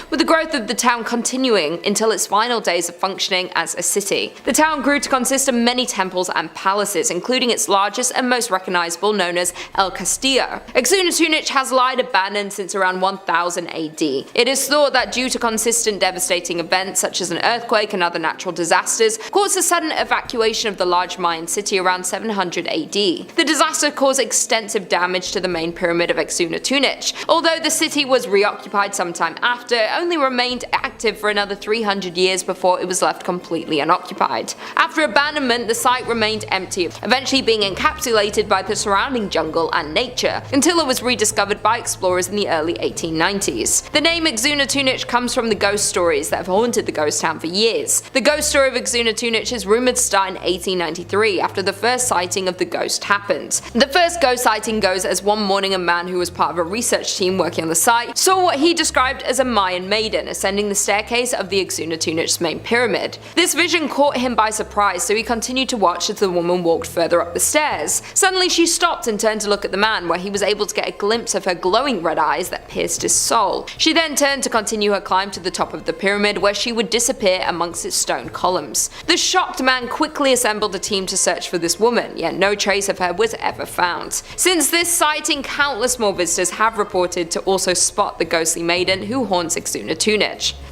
with the growth of the town continuing until its final days of functioning as a city. The town grew to consist of many temples and palaces, including its largest and most recognizable, known as El Castillo. Exuna has lied abandoned since around 1000 AD. It is thought that due to consistent devastating events such as an earthquake and other natural disasters, caused a sudden evacuation of the large Mayan city around 700 AD. The disaster caused extensive damage to the main pyramid of Exuna, although the city was reoccupied sometime after, it only remained active for another 300 years before it was left completely unoccupied. After abandonment, the site remained empty, eventually being encapsulated by the surrounding jungle and nature, until it was rediscovered by explorers in the early 1890s. The name Exuna comes from the ghost stories that have haunted the ghost town for years. The ghost story of Exuna is rumored to start in 1893, after the first sighting of the ghost happened. The first ghost sighting goes as one morning a man who was part of a research team working on the site saw what he described as a Mayan maiden ascending the staircase of the Exuna main pyramid. This vision caught him by surprise, so he continued to watch as the woman walked further up the stairs. Suddenly she stopped and turned to look at the man, where he was able to get a glimpse of her glowing red eyes that pierced his soul. She then turned to continue her climb to the top of the pyramid, where she would disappear amongst its stone columns. The shocked man quickly assembled a team to search for this woman, yet no trace of her was ever found. Since this sighting, countless more visitors have reported to also spot the ghostly maiden who haunts Exuna.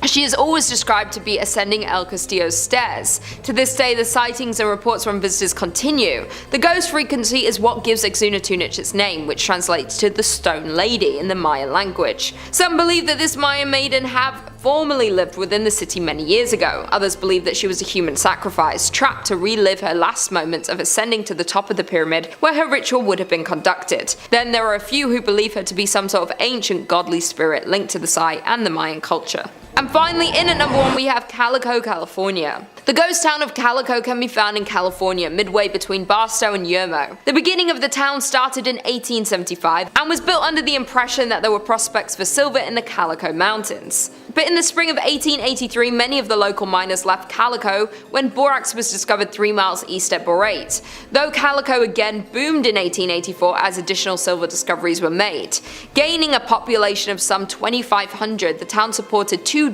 She is always described to be ascending El Castillo's stairs. To this day, the sightings and reports from visitors continue. The ghost frequency is what gives Exuna its name, which translates to the Stone Lady in the Mayan language. Some believe that this Mayan maiden have formerly lived within the city many years ago. Others believe that she was a human sacrifice, trapped to relive her last moments of ascending to the top of the pyramid where her ritual would have been conducted. Then there are a few who believe her to be some sort of ancient godly spirit linked to the site and the Mayan culture. And finally, in at number 1 we have Calico, California. The ghost town of Calico can be found in California, midway between Barstow and Yermo. The beginning of the town started in 1875 and was built under the impression that there were prospects for silver in the Calico Mountains. But in the spring of 1883, many of the local miners left Calico when borax was discovered 3 miles east at Borate. Though Calico again boomed in 1884 as additional silver discoveries were made. Gaining a population of some 2,500, the town supported 24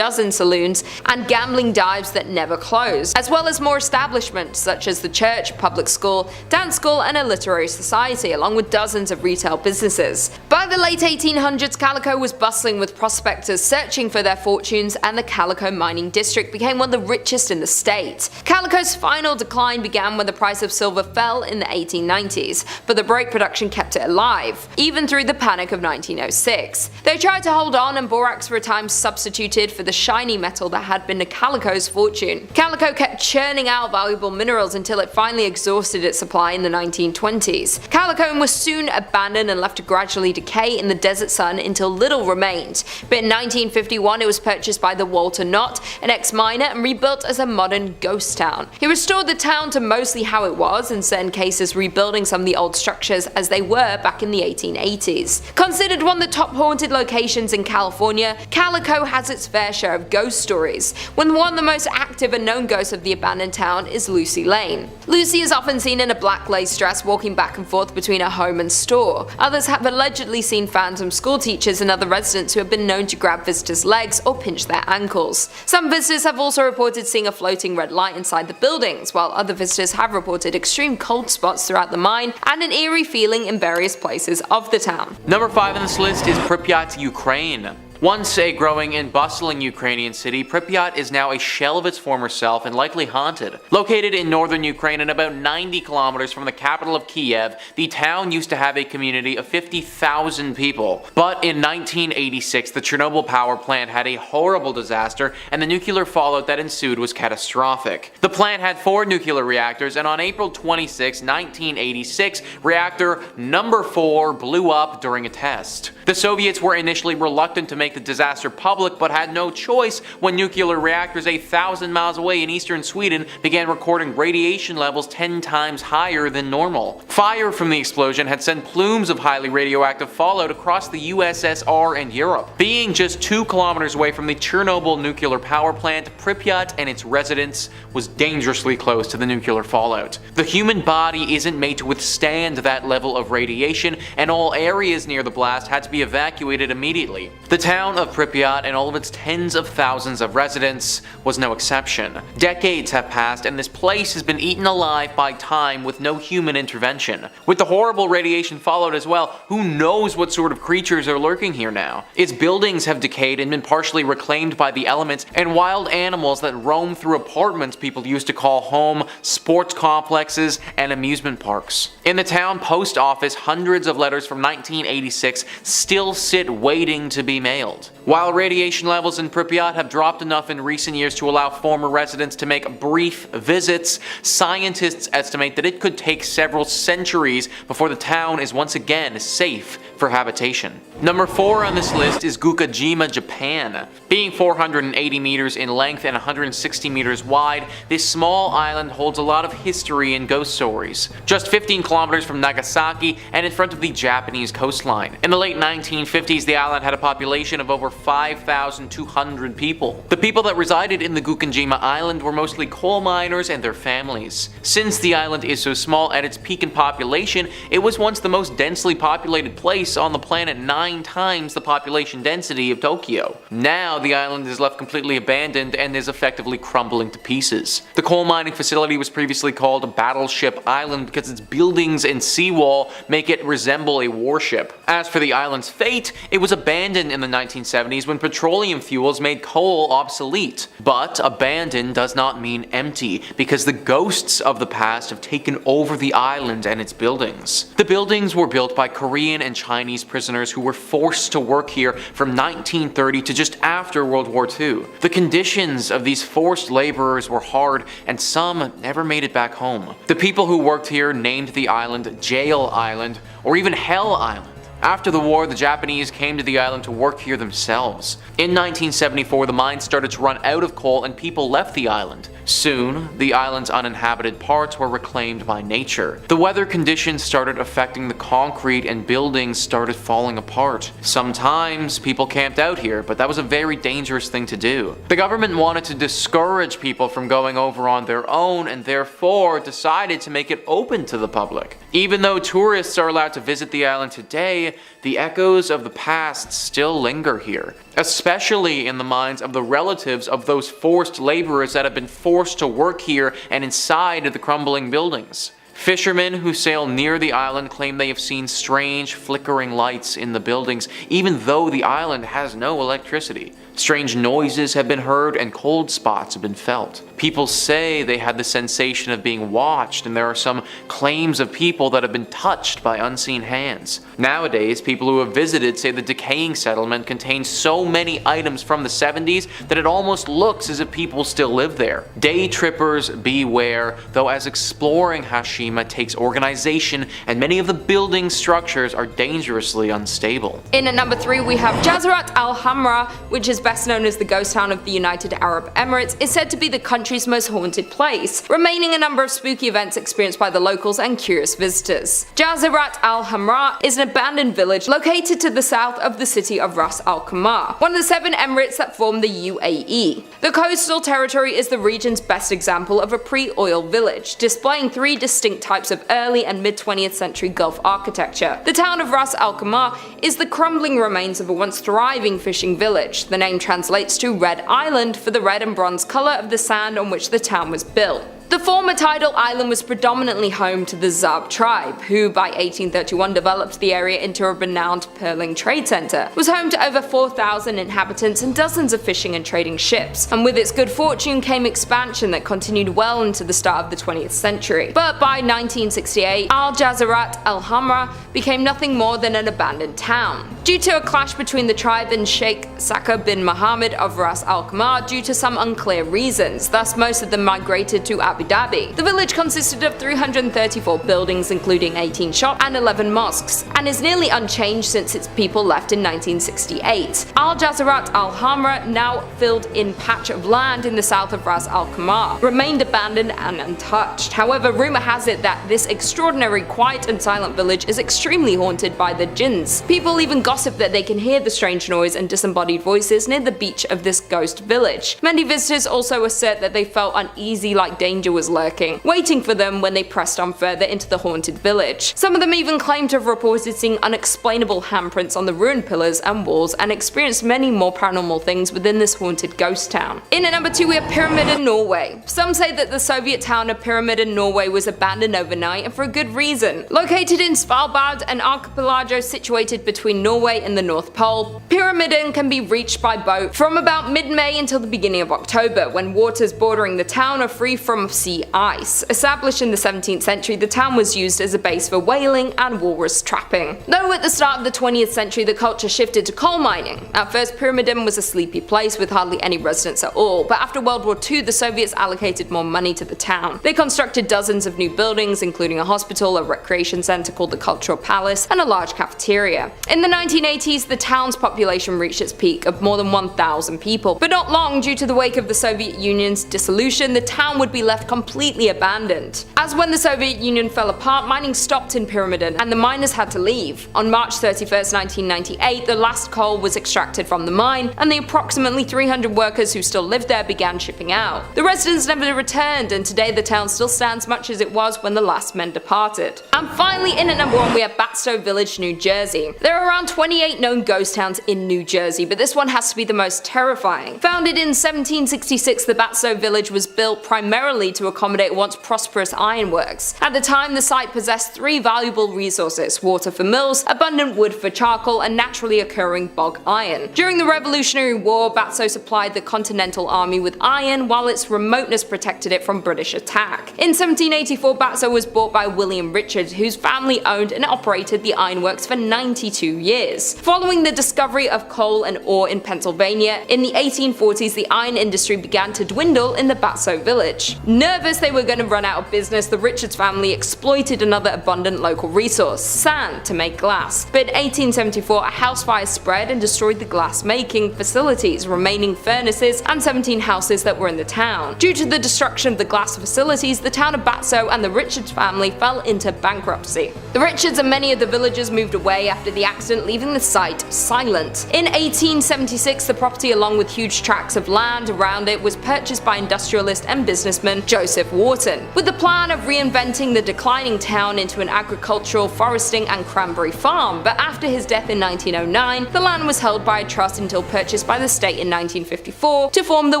saloons and gambling dives that never closed, as well as more establishments such as the church, public school, dance school, and a literary society, along with dozens of retail businesses. By the late 1800s, Calico was bustling with prospectors searching for their fortunes, and the Calico mining district became one of the richest in the state. Calico's final decline began when the price of silver fell in the 1890s, but the break production kept it alive, even through the panic of 1906. They tried to hold on, and borax for a time substituted for the shiny metal that had been Calico's fortune. Calico kept churning out valuable minerals until it finally exhausted its supply in the 1920s. Calico was soon abandoned and left to gradually decay in the desert sun until little remained, but in 1951 it was purchased by the Walter Knott, an ex-miner, and rebuilt as a modern ghost town. He restored the town to mostly how it was, in certain cases rebuilding some of the old structures as they were back in the 1880s. Considered one of the top haunted locations in California, Calico has its fair share of ghost stories, when one of the most active and known ghosts of the abandoned town is Lucy Lane. Lucy is often seen in a black lace dress walking back and forth between her home and store. Others have allegedly seen phantom school teachers and other residents who have been known to grab visitors' legs or pinch their ankles. Some visitors have also reported seeing a floating red light inside the buildings, while other visitors have reported extreme cold spots throughout the mine and an eerie feeling in various places of the town. Number 5 on this list is Pripyat, Ukraine. Once a growing and bustling Ukrainian city, Pripyat is now a shell of its former self and likely haunted. Located in northern Ukraine and about 90 kilometers from the capital of Kiev, the town used to have a community of 50,000 people. But in 1986, the Chernobyl power plant had a horrible disaster, and the nuclear fallout that ensued was catastrophic. The plant had 4 nuclear reactors, and on April 26, 1986, reactor number 4 blew up during a test. The Soviets were initially reluctant to make make the disaster public but had no choice when nuclear reactors 1,000 miles away in eastern Sweden began recording radiation levels 10 times higher than normal. Fire from the explosion had sent plumes of highly radioactive fallout across the USSR and Europe. Being just 2 kilometers away from the Chernobyl nuclear power plant, Pripyat and its residents was dangerously close to the nuclear fallout. The human body isn't made to withstand that level of radiation, and all areas near the blast had to be evacuated immediately. The town of Pripyat and all of its tens of thousands of residents was no exception. Decades have passed and this place has been eaten alive by time with no human intervention. With the horrible radiation fallout as well, who knows what sort of creatures are lurking here now. Its buildings have decayed and been partially reclaimed by the elements, and wild animals that roam through apartments people used to call home, sports complexes, and amusement parks. In the town post office, hundreds of letters from 1986 still sit waiting to be mailed. While radiation levels in Pripyat have dropped enough in recent years to allow former residents to make brief visits, scientists estimate that it could take several centuries before the town is once again safe for habitation. Number 4 on this list is Gukajima, Japan. Being 480 meters in length and 160 meters wide, this small island holds a lot of history and ghost stories. Just 15 kilometers from Nagasaki and in front of the Japanese coastline. In the late 1950s, the island had a population of over 5,200 people. The people that resided in the Gukajima island were mostly coal miners and their families. Since the island is so small, at its peak in population, it was once the most densely populated place on the planet, 9 times the population density of Tokyo. Now the island is left completely abandoned and is effectively crumbling to pieces. The coal mining facility was previously called Battleship Island because its buildings and seawall make it resemble a warship. As for the island's fate, it was abandoned in the 1970s when petroleum fuels made coal obsolete. But abandoned does not mean empty, because the ghosts of the past have taken over the island and its buildings. The buildings were built by Korean and Chinese prisoners who were forced to work here from 1930 to just after World War II. The conditions of these forced laborers were hard, and some never made it back home. The people who worked here named the island Jail Island, or even Hell Island. After the war, the Japanese came to the island to work here themselves. In 1974, the mines started to run out of coal and people left the island. Soon, the island's uninhabited parts were reclaimed by nature. The weather conditions started affecting the concrete and buildings started falling apart. Sometimes people camped out here, but that was a very dangerous thing to do. The government wanted to discourage people from going over on their own and therefore decided to make it open to the public. Even though tourists are allowed to visit the island today, the echoes of the past still linger here, especially in the minds of the relatives of those forced laborers that have been forced to work here and inside the crumbling buildings. Fishermen who sail near the island claim they have seen strange flickering lights in the buildings, even though the island has no electricity. Strange noises have been heard and cold spots have been felt. People say they had the sensation of being watched, and there are some claims of people that have been touched by unseen hands. Nowadays, people who have visited say the decaying settlement contains so many items from the 70s that it almost looks as if people still live there. Day trippers beware, though, as exploring Hashima takes organization and many of the building structures are dangerously unstable. In at number 3 we have Jazeerat Al Hamra, which is best known as the ghost town of the United Arab Emirates, is said to be the country's most haunted place, remaining a number of spooky events experienced by the locals and curious visitors. Jazeerat Al Hamra is an abandoned village located to the south of the city of Ras Al Khaimah, one of the 7 emirates that form the UAE. The coastal territory is the region's best example of a pre-oil village, displaying 3 distinct types of early and mid-20th century Gulf architecture. The town of Ras Al Khaimah is the crumbling remains of a once thriving fishing village. The name translates to Red Island for the red and bronze colour of the sand on which the town was built. The former tidal island was predominantly home to the Zab tribe, who by 1831 developed the area into a renowned pearling trade centre, was home to over 4,000 inhabitants and dozens of fishing and trading ships, and with its good fortune came expansion that continued well into the start of the 20th century. But by 1968, Al Jazeerat Al Hamra became nothing more than an abandoned town. due to a clash between the tribe and Sheikh Saka bin Mohammed of Ras Al Khaimah due to some unclear reasons, thus most of them migrated to Abu Dhabi. The village consisted of 334 buildings including 18 shops and 11 mosques, and is nearly unchanged since its people left in 1968. Al Jazarat Al Hamra, now filled-in patch of land in the south of Ras Al Khaimah, remained abandoned and untouched. However, rumor has it that this extraordinary quiet and silent village is extremely haunted by the jinns. People even gossip that they can hear the strange noise and disembodied voices near the beach of this ghost village. Many visitors also assert that they felt uneasy, like danger was lurking, waiting for them when they pressed on further into the haunted village. Some of them even claim to have reported seeing unexplainable handprints on the ruined pillars and walls and experienced many more paranormal things within this haunted ghost town. In at number 2 we have Pyramid in Norway. Some say that the Soviet town of Pyramid in Norway was abandoned overnight, and for a good reason. Located in Svalbard, an archipelago situated between Norway and the North Pole, Pyramiden can be reached by boat from about mid-May until the beginning of October, when waters bordering the town are free from sea ice. Established in the 17th century, the town was used as a base for whaling and walrus trapping. Though at the start of the 20th century the culture shifted to coal mining. At first Pyramiden was a sleepy place with hardly any residents at all, but after World War II the Soviets allocated more money to the town. They constructed dozens of new buildings, including a hospital, a recreation centre called the Cultural Palace, and a large cafeteria. In the 1980s the town's population reached its peak of more than 1,000 people, but not long due to the wake of the Soviet Union's dissolution the town would be left completely abandoned. As when the Soviet Union fell apart, mining stopped in Pyramiden and the miners had to leave. On March 31st, 1998 the last coal was extracted from the mine and the approximately 300 workers who still lived there began shipping out. The residents never returned, and today the town still stands much as it was when the last men departed. And finally, in at number 1 we have Batstow Village, New Jersey. There are around 28 known ghost towns in New Jersey, but this one has to be the most terrifying. Founded in 1766, the Batstow Village was built primarily to accommodate once prosperous ironworks. At the time, the site possessed 3 valuable resources: water for mills, abundant wood for charcoal, and naturally occurring bog iron. During the Revolutionary War, Batstow supplied the Continental Army with iron, while its remoteness protected it from British attack. In 1784, Batstow was bought by William Richard, whose family owned and operated the ironworks for 92 years. Following the discovery of coal and ore in Pennsylvania, in the 1840s the iron industry began to dwindle in the Batstow village. Nervous they were going to run out of business, the Richards family exploited another abundant local resource, sand, to make glass. But in 1874 a house fire spread and destroyed the glass making facilities, remaining furnaces, and 17 houses that were in the town. Due to the destruction of the glass facilities, the town of Batstow and the Richards family fell into bankruptcy. The Richards and many of the villagers moved away after the accident, leaving the site silent. In 1876 the property, along with huge tracts of land around it, was purchased by industrialist and businessman Joseph Wharton, with the plan of reinventing the declining town into an agricultural, foresting and cranberry farm. But after his death in 1909 the land was held by a trust until purchased by the state in 1954 to form the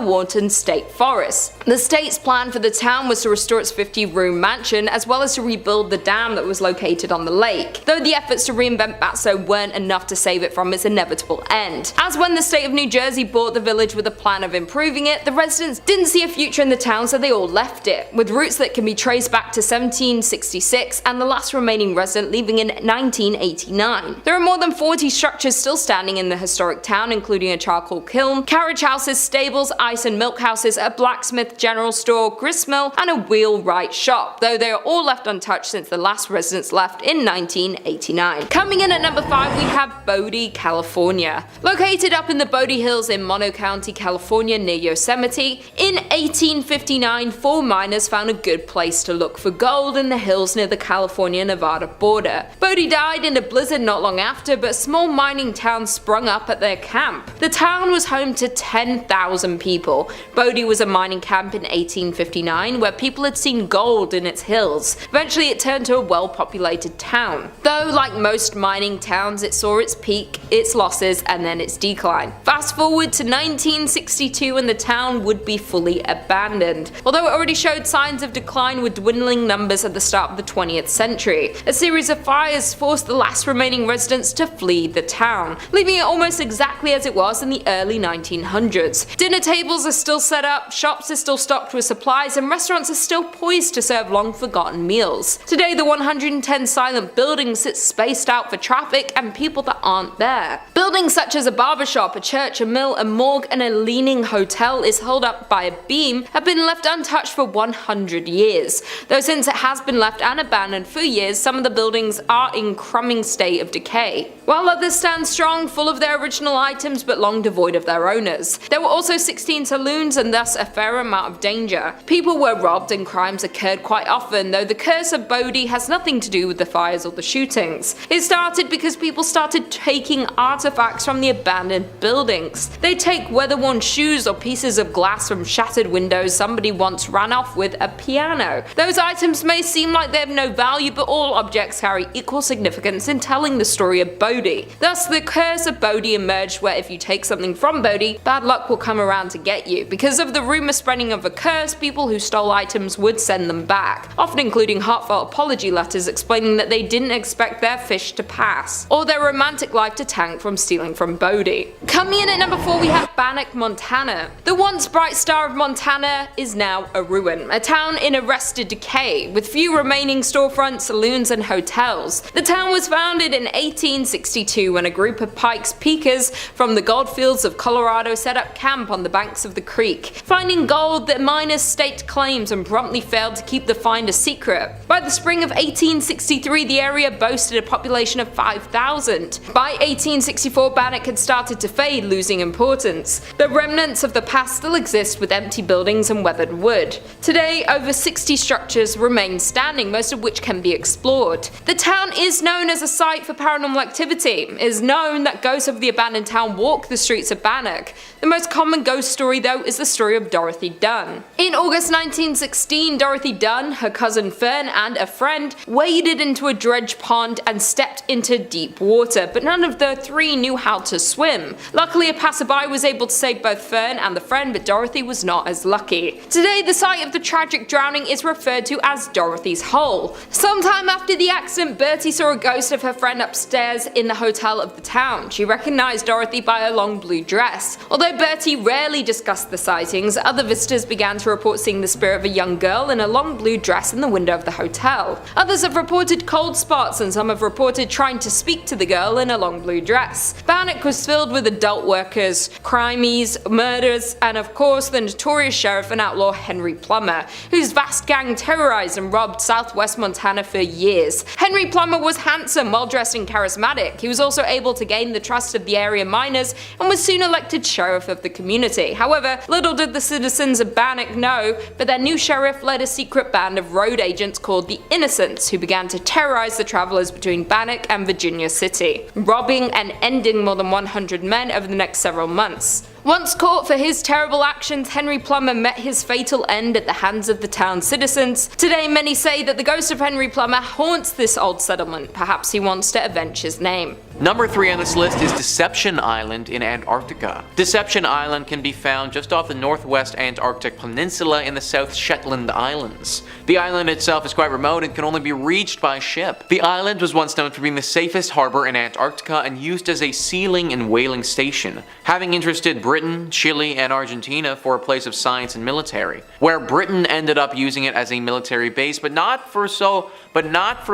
Wharton State Forest. The state's plan for the town was to restore its 50-room mansion as well as to rebuild the dam that was located on the lake, though the efforts to reinvent Batstow weren't enough to save it from its inevitable end. As when the state of New Jersey bought the village with a plan of improving it, the residents didn't see a future in the town, so they all left it, with roots that can be traced back to 1766 and the last remaining resident leaving in 1989. There are more than 40 structures still standing in the historic town, including a charcoal kiln, carriage houses, stables, ice and milk houses, a blacksmith, general store, gristmill, and a wheelwright shop, though they are all left untouched since the last residents left in 1989. Coming in at number 5 we have Bodie, California. Located up in the Bodie Hills in Mono County, California near Yosemite, in 1859 4 miners found a good place to look for gold in the hills near the California-Nevada border. Bodie died in a blizzard not long after, but a small mining town sprung up at their camp. The town was home to 10,000 people. Bodie was a mining camp in 1859 where people had seen gold in its hills. Eventually it turned to a well-populated town. Though, like most mining towns, it saw its peak, its losses, and then its decline. Fast forward to 1962 and the town would be fully abandoned. Although it already showed signs of decline with dwindling numbers at the start of the 20th century. A series of fires forced the last remaining residents to flee the town, leaving it almost exactly as it was in the early 1900s. Dinner tables are still set up, shops are still stocked with supplies, and restaurants are still poised to serve long-forgotten meals. Today the 110 silent buildings sit spaced out for traffic, and people people that aren't there. Buildings such as a barbershop, a church, a mill, a morgue, and a leaning hotel is held up by a beam have been left untouched for 100 years. Though since it has been left and abandoned for years, some of the buildings are in crumbling state of decay, while others stand strong, full of their original items but long devoid of their owners. There were also 16 saloons and thus a fair amount of danger. People were robbed and crimes occurred quite often, though the curse of Bodie has nothing to do with the fires or the shootings. It started because people started taking artifacts from the abandoned buildings. They take weather-worn shoes or pieces of glass from shattered windows. Somebody once ran off with a piano. Those items may seem like they have no value, but all objects carry equal significance in telling the story of Bodie. Thus, the curse of Bodie emerged, where if you take something from Bodie, bad luck will come around to get you. Because of the rumor spreading of a curse, people who stole items would send them back, often including heartfelt apology letters explaining that they didn't expect their fish to pass, or their romantic life to tank from stealing from Bodie. Coming in at number 4, we have Bannack, Montana. The once bright star of Montana is now a ruin, a town in arrested decay, with few remaining storefronts, saloons, and hotels. The town was founded in 1862 when a group of Pikes Peakers from the goldfields of Colorado set up camp on the banks of the creek. Finding gold, the miners staked claims and promptly failed to keep the find a secret. By the spring of 1863, the area boasted a population of 5,000. By 1864, Bannack had started to fade, losing importance. The remnants of the past still exist with empty buildings and weathered wood. Today, over 60 structures remain standing, most of which can be explored. The town is known as a site for paranormal activity. It is known that ghosts of the abandoned town walk the streets of Bannack. The most common ghost story, though, is the story of Dorothy Dunn. In August 1916, Dorothy Dunn, her cousin Fern, and a friend waded into a dredge pond and stepped into deep water, but none of the three knew how to swim. Luckily, a passerby was able to save both Fern and the friend, but Dorothy was not as lucky. Today, the site of the tragic drowning is referred to as Dorothy's Hole. Sometime after the accident, Bertie saw a ghost of her friend upstairs in the hotel of the town. She recognized Dorothy by her long blue dress. Although Bertie rarely discussed the sightings, other visitors began to report seeing the spirit of a young girl in a long blue dress in the window of the hotel. Others have reported cold spots, and some have reported trying to speak to the girl in a long blue dress. Bannack was filled with adult workers, crimies, murders, and of course the notorious sheriff and outlaw Henry Plummer, whose vast gang terrorized and robbed southwest Montana for years. Henry Plummer was handsome, well-dressed, and charismatic. He was also able to gain the trust of the area miners and was soon elected sheriff of the community. However, little did the citizens of Bannack know, but their new sheriff led a secret band of road agents called the Innocents, who began to terrorize the travelers between Bannack and Virginia City, robbing and ending more than 100 men over the next several months. Once caught for his terrible actions, Henry Plummer met his fatal end at the hands of the town's citizens. Today, many say that the ghost of Henry Plummer haunts this old settlement. Perhaps he wants to avenge his name. Number 3 on this list is Deception Island in Antarctica. Deception Island can be found just off the northwest Antarctic peninsula in the South Shetland Islands. The island itself is quite remote and can only be reached by ship. The island was once known for being the safest harbor in Antarctica and used as a sealing and whaling station, having interested Britain, Chile, and Argentina for a place of science and military, where Britain ended up using it as a military base, but not for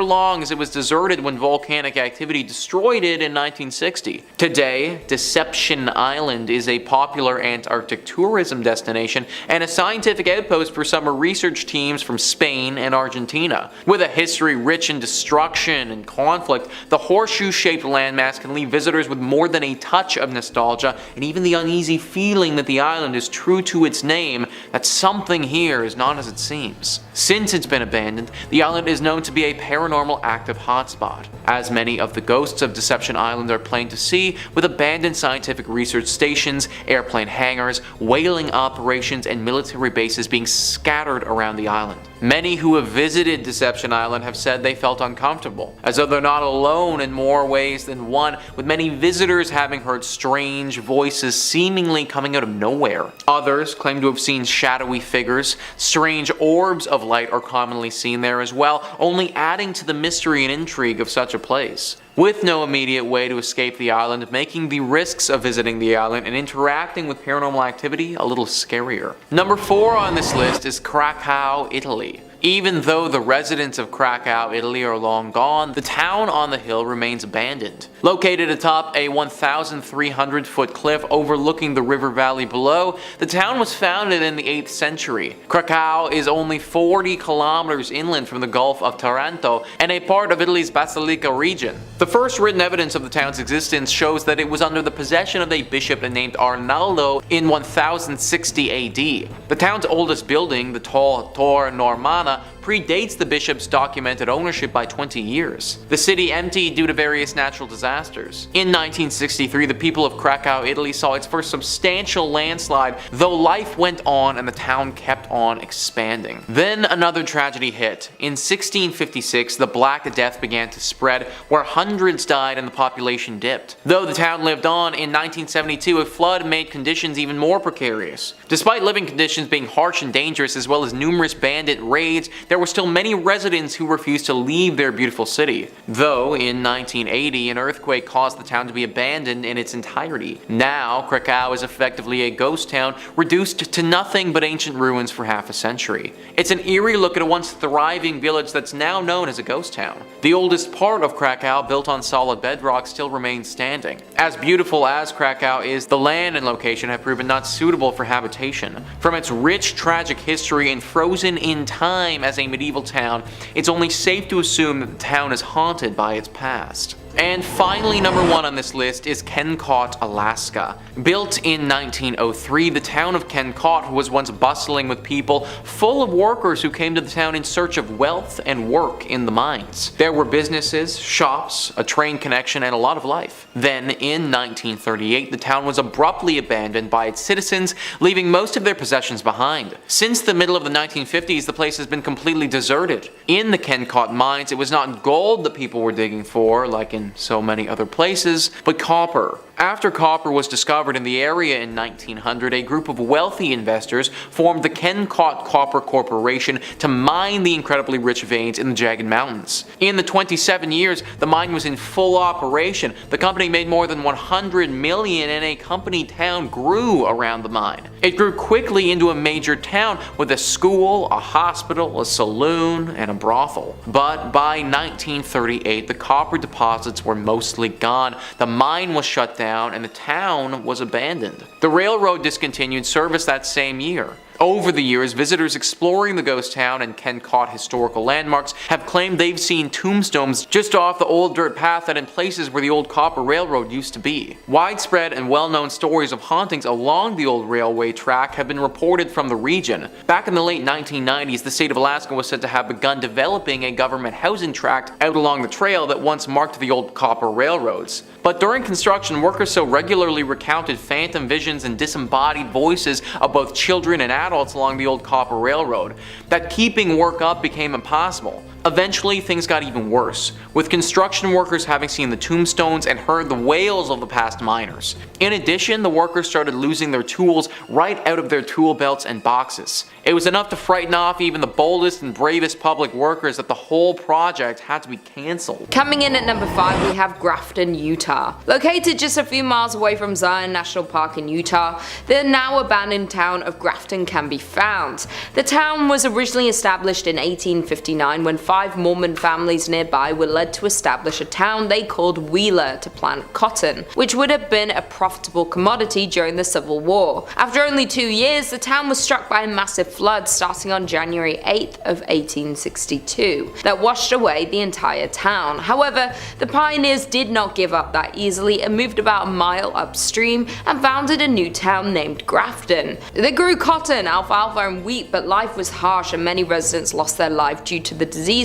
long, as it was deserted when volcanic activity destroyed it in 1960. Today, Deception Island is a popular Antarctic tourism destination and a scientific outpost for summer research teams from Spain and Argentina. With a history rich in destruction and conflict, the horseshoe-shaped landmass can leave visitors with more than a touch of nostalgia and even the uneasy feeling that the island is true to its name, that something here is not as it seems. Since it's been abandoned, the island is known to be a paranormal active hotspot, as many of the ghosts of Deception Island are plain to see, with abandoned scientific research stations, airplane hangars, whaling operations, and military bases being scattered around the island. Many who have visited Deception Island have said they felt uncomfortable, as though they're not alone in more ways than one, with many visitors having heard strange voices seemingly coming out of nowhere. Others claim to have seen shadowy figures. Strange orbs of light are commonly seen there as well, only adding to the mystery and intrigue of such a place, with no immediate way to escape the island, making the risks of visiting the island and interacting with paranormal activity a little scarier. Number 4 on this list is Krakow, Italy. Even though the residents of Krakow, Italy are long gone, the town on the hill remains abandoned. Located atop a 1,300-foot cliff overlooking the river valley below, the town was founded in the 8th century. Krakow is only 40 kilometers inland from the Gulf of Taranto and a part of Italy's Basilicata region. The first written evidence of the town's existence shows that it was under the possession of a bishop named Arnaldo in 1060 AD. The town's oldest building, the tall Tor Normana, predates the bishop's documented ownership by 20 years. The city emptied due to various natural disasters. In 1963, the people of Krakow, Italy saw its first substantial landslide, though life went on and the town kept on expanding. Then another tragedy hit. In 1656, the Black Death began to spread, where hundreds died and the population dipped. Though the town lived on, in 1972 a flood made conditions even more precarious. Despite living conditions being harsh and dangerous, as well as numerous bandit raids, there were still many residents who refused to leave their beautiful city. Though in 1980 an earthquake caused the town to be abandoned in its entirety. Now Krakow is effectively a ghost town, reduced to nothing but ancient ruins for half a century. It's an eerie look at a once thriving village that's now known as a ghost town. The oldest part of Krakow, built on solid bedrock, still remains standing. As beautiful as Krakow is, the land and location have proven not suitable for habitation. From its rich tragic history and frozen in time as a medieval town, it's only safe to assume that the town is haunted by its past. And finally, number 1 on this list is Kennecott, Alaska. Built in 1903, the town of Kennecott was once bustling with people, full of workers who came to the town in search of wealth and work in the mines. There were businesses, shops, a train connection, and a lot of life. Then, in 1938, the town was abruptly abandoned by its citizens, leaving most of their possessions behind. Since the middle of the 1950s, the place has been completely deserted. In the Kennecott mines, it was not gold that people were digging for, like in so many other places, but copper. After copper was discovered in the area in 1900, a group of wealthy investors formed the Kennecott Copper Corporation to mine the incredibly rich veins in the jagged mountains. In the 27 years the mine was in full operation, the company made more than $100 million and a company town grew around the mine. It grew quickly into a major town with a school, a hospital, a saloon, and a brothel. But by 1938, the copper deposits were mostly gone, the mine was shut down, and the town was abandoned. The railroad discontinued service that same year. Over the years, visitors exploring the ghost town and Kennecott historical landmarks have claimed they've seen tombstones just off the old dirt path and in places where the old copper railroad used to be. Widespread and well-known stories of hauntings along the old railway track have been reported from the region. Back in the late 1990s, the state of Alaska was said to have begun developing a government housing tract out along the trail that once marked the old copper railroads. But during construction, workers so regularly recounted phantom visions and disembodied voices of both children and adults along the old copper railroad that keeping work up became impossible. Eventually, things got even worse, with construction workers having seen the tombstones and heard the wails of the past miners. In addition, the workers started losing their tools right out of their tool belts and boxes. It was enough to frighten off even the boldest and bravest public workers that the whole project had to be cancelled. Coming in at number 5, we have Grafton, Utah. Located just a few miles away from Zion National Park in Utah, the now abandoned town of Grafton can be found. The town was originally established in 1859 when 5 Mormon families nearby were led to establish a town they called Wheeler to plant cotton, which would have been a profitable commodity during the Civil War. After only 2 years, the town was struck by a massive flood starting on January 8th of 1862 that washed away the entire town. However, the pioneers did not give up that easily and moved about a mile upstream and founded a new town named Grafton. They grew cotton, alfalfa, and wheat, but life was harsh and many residents lost their life due to the diseases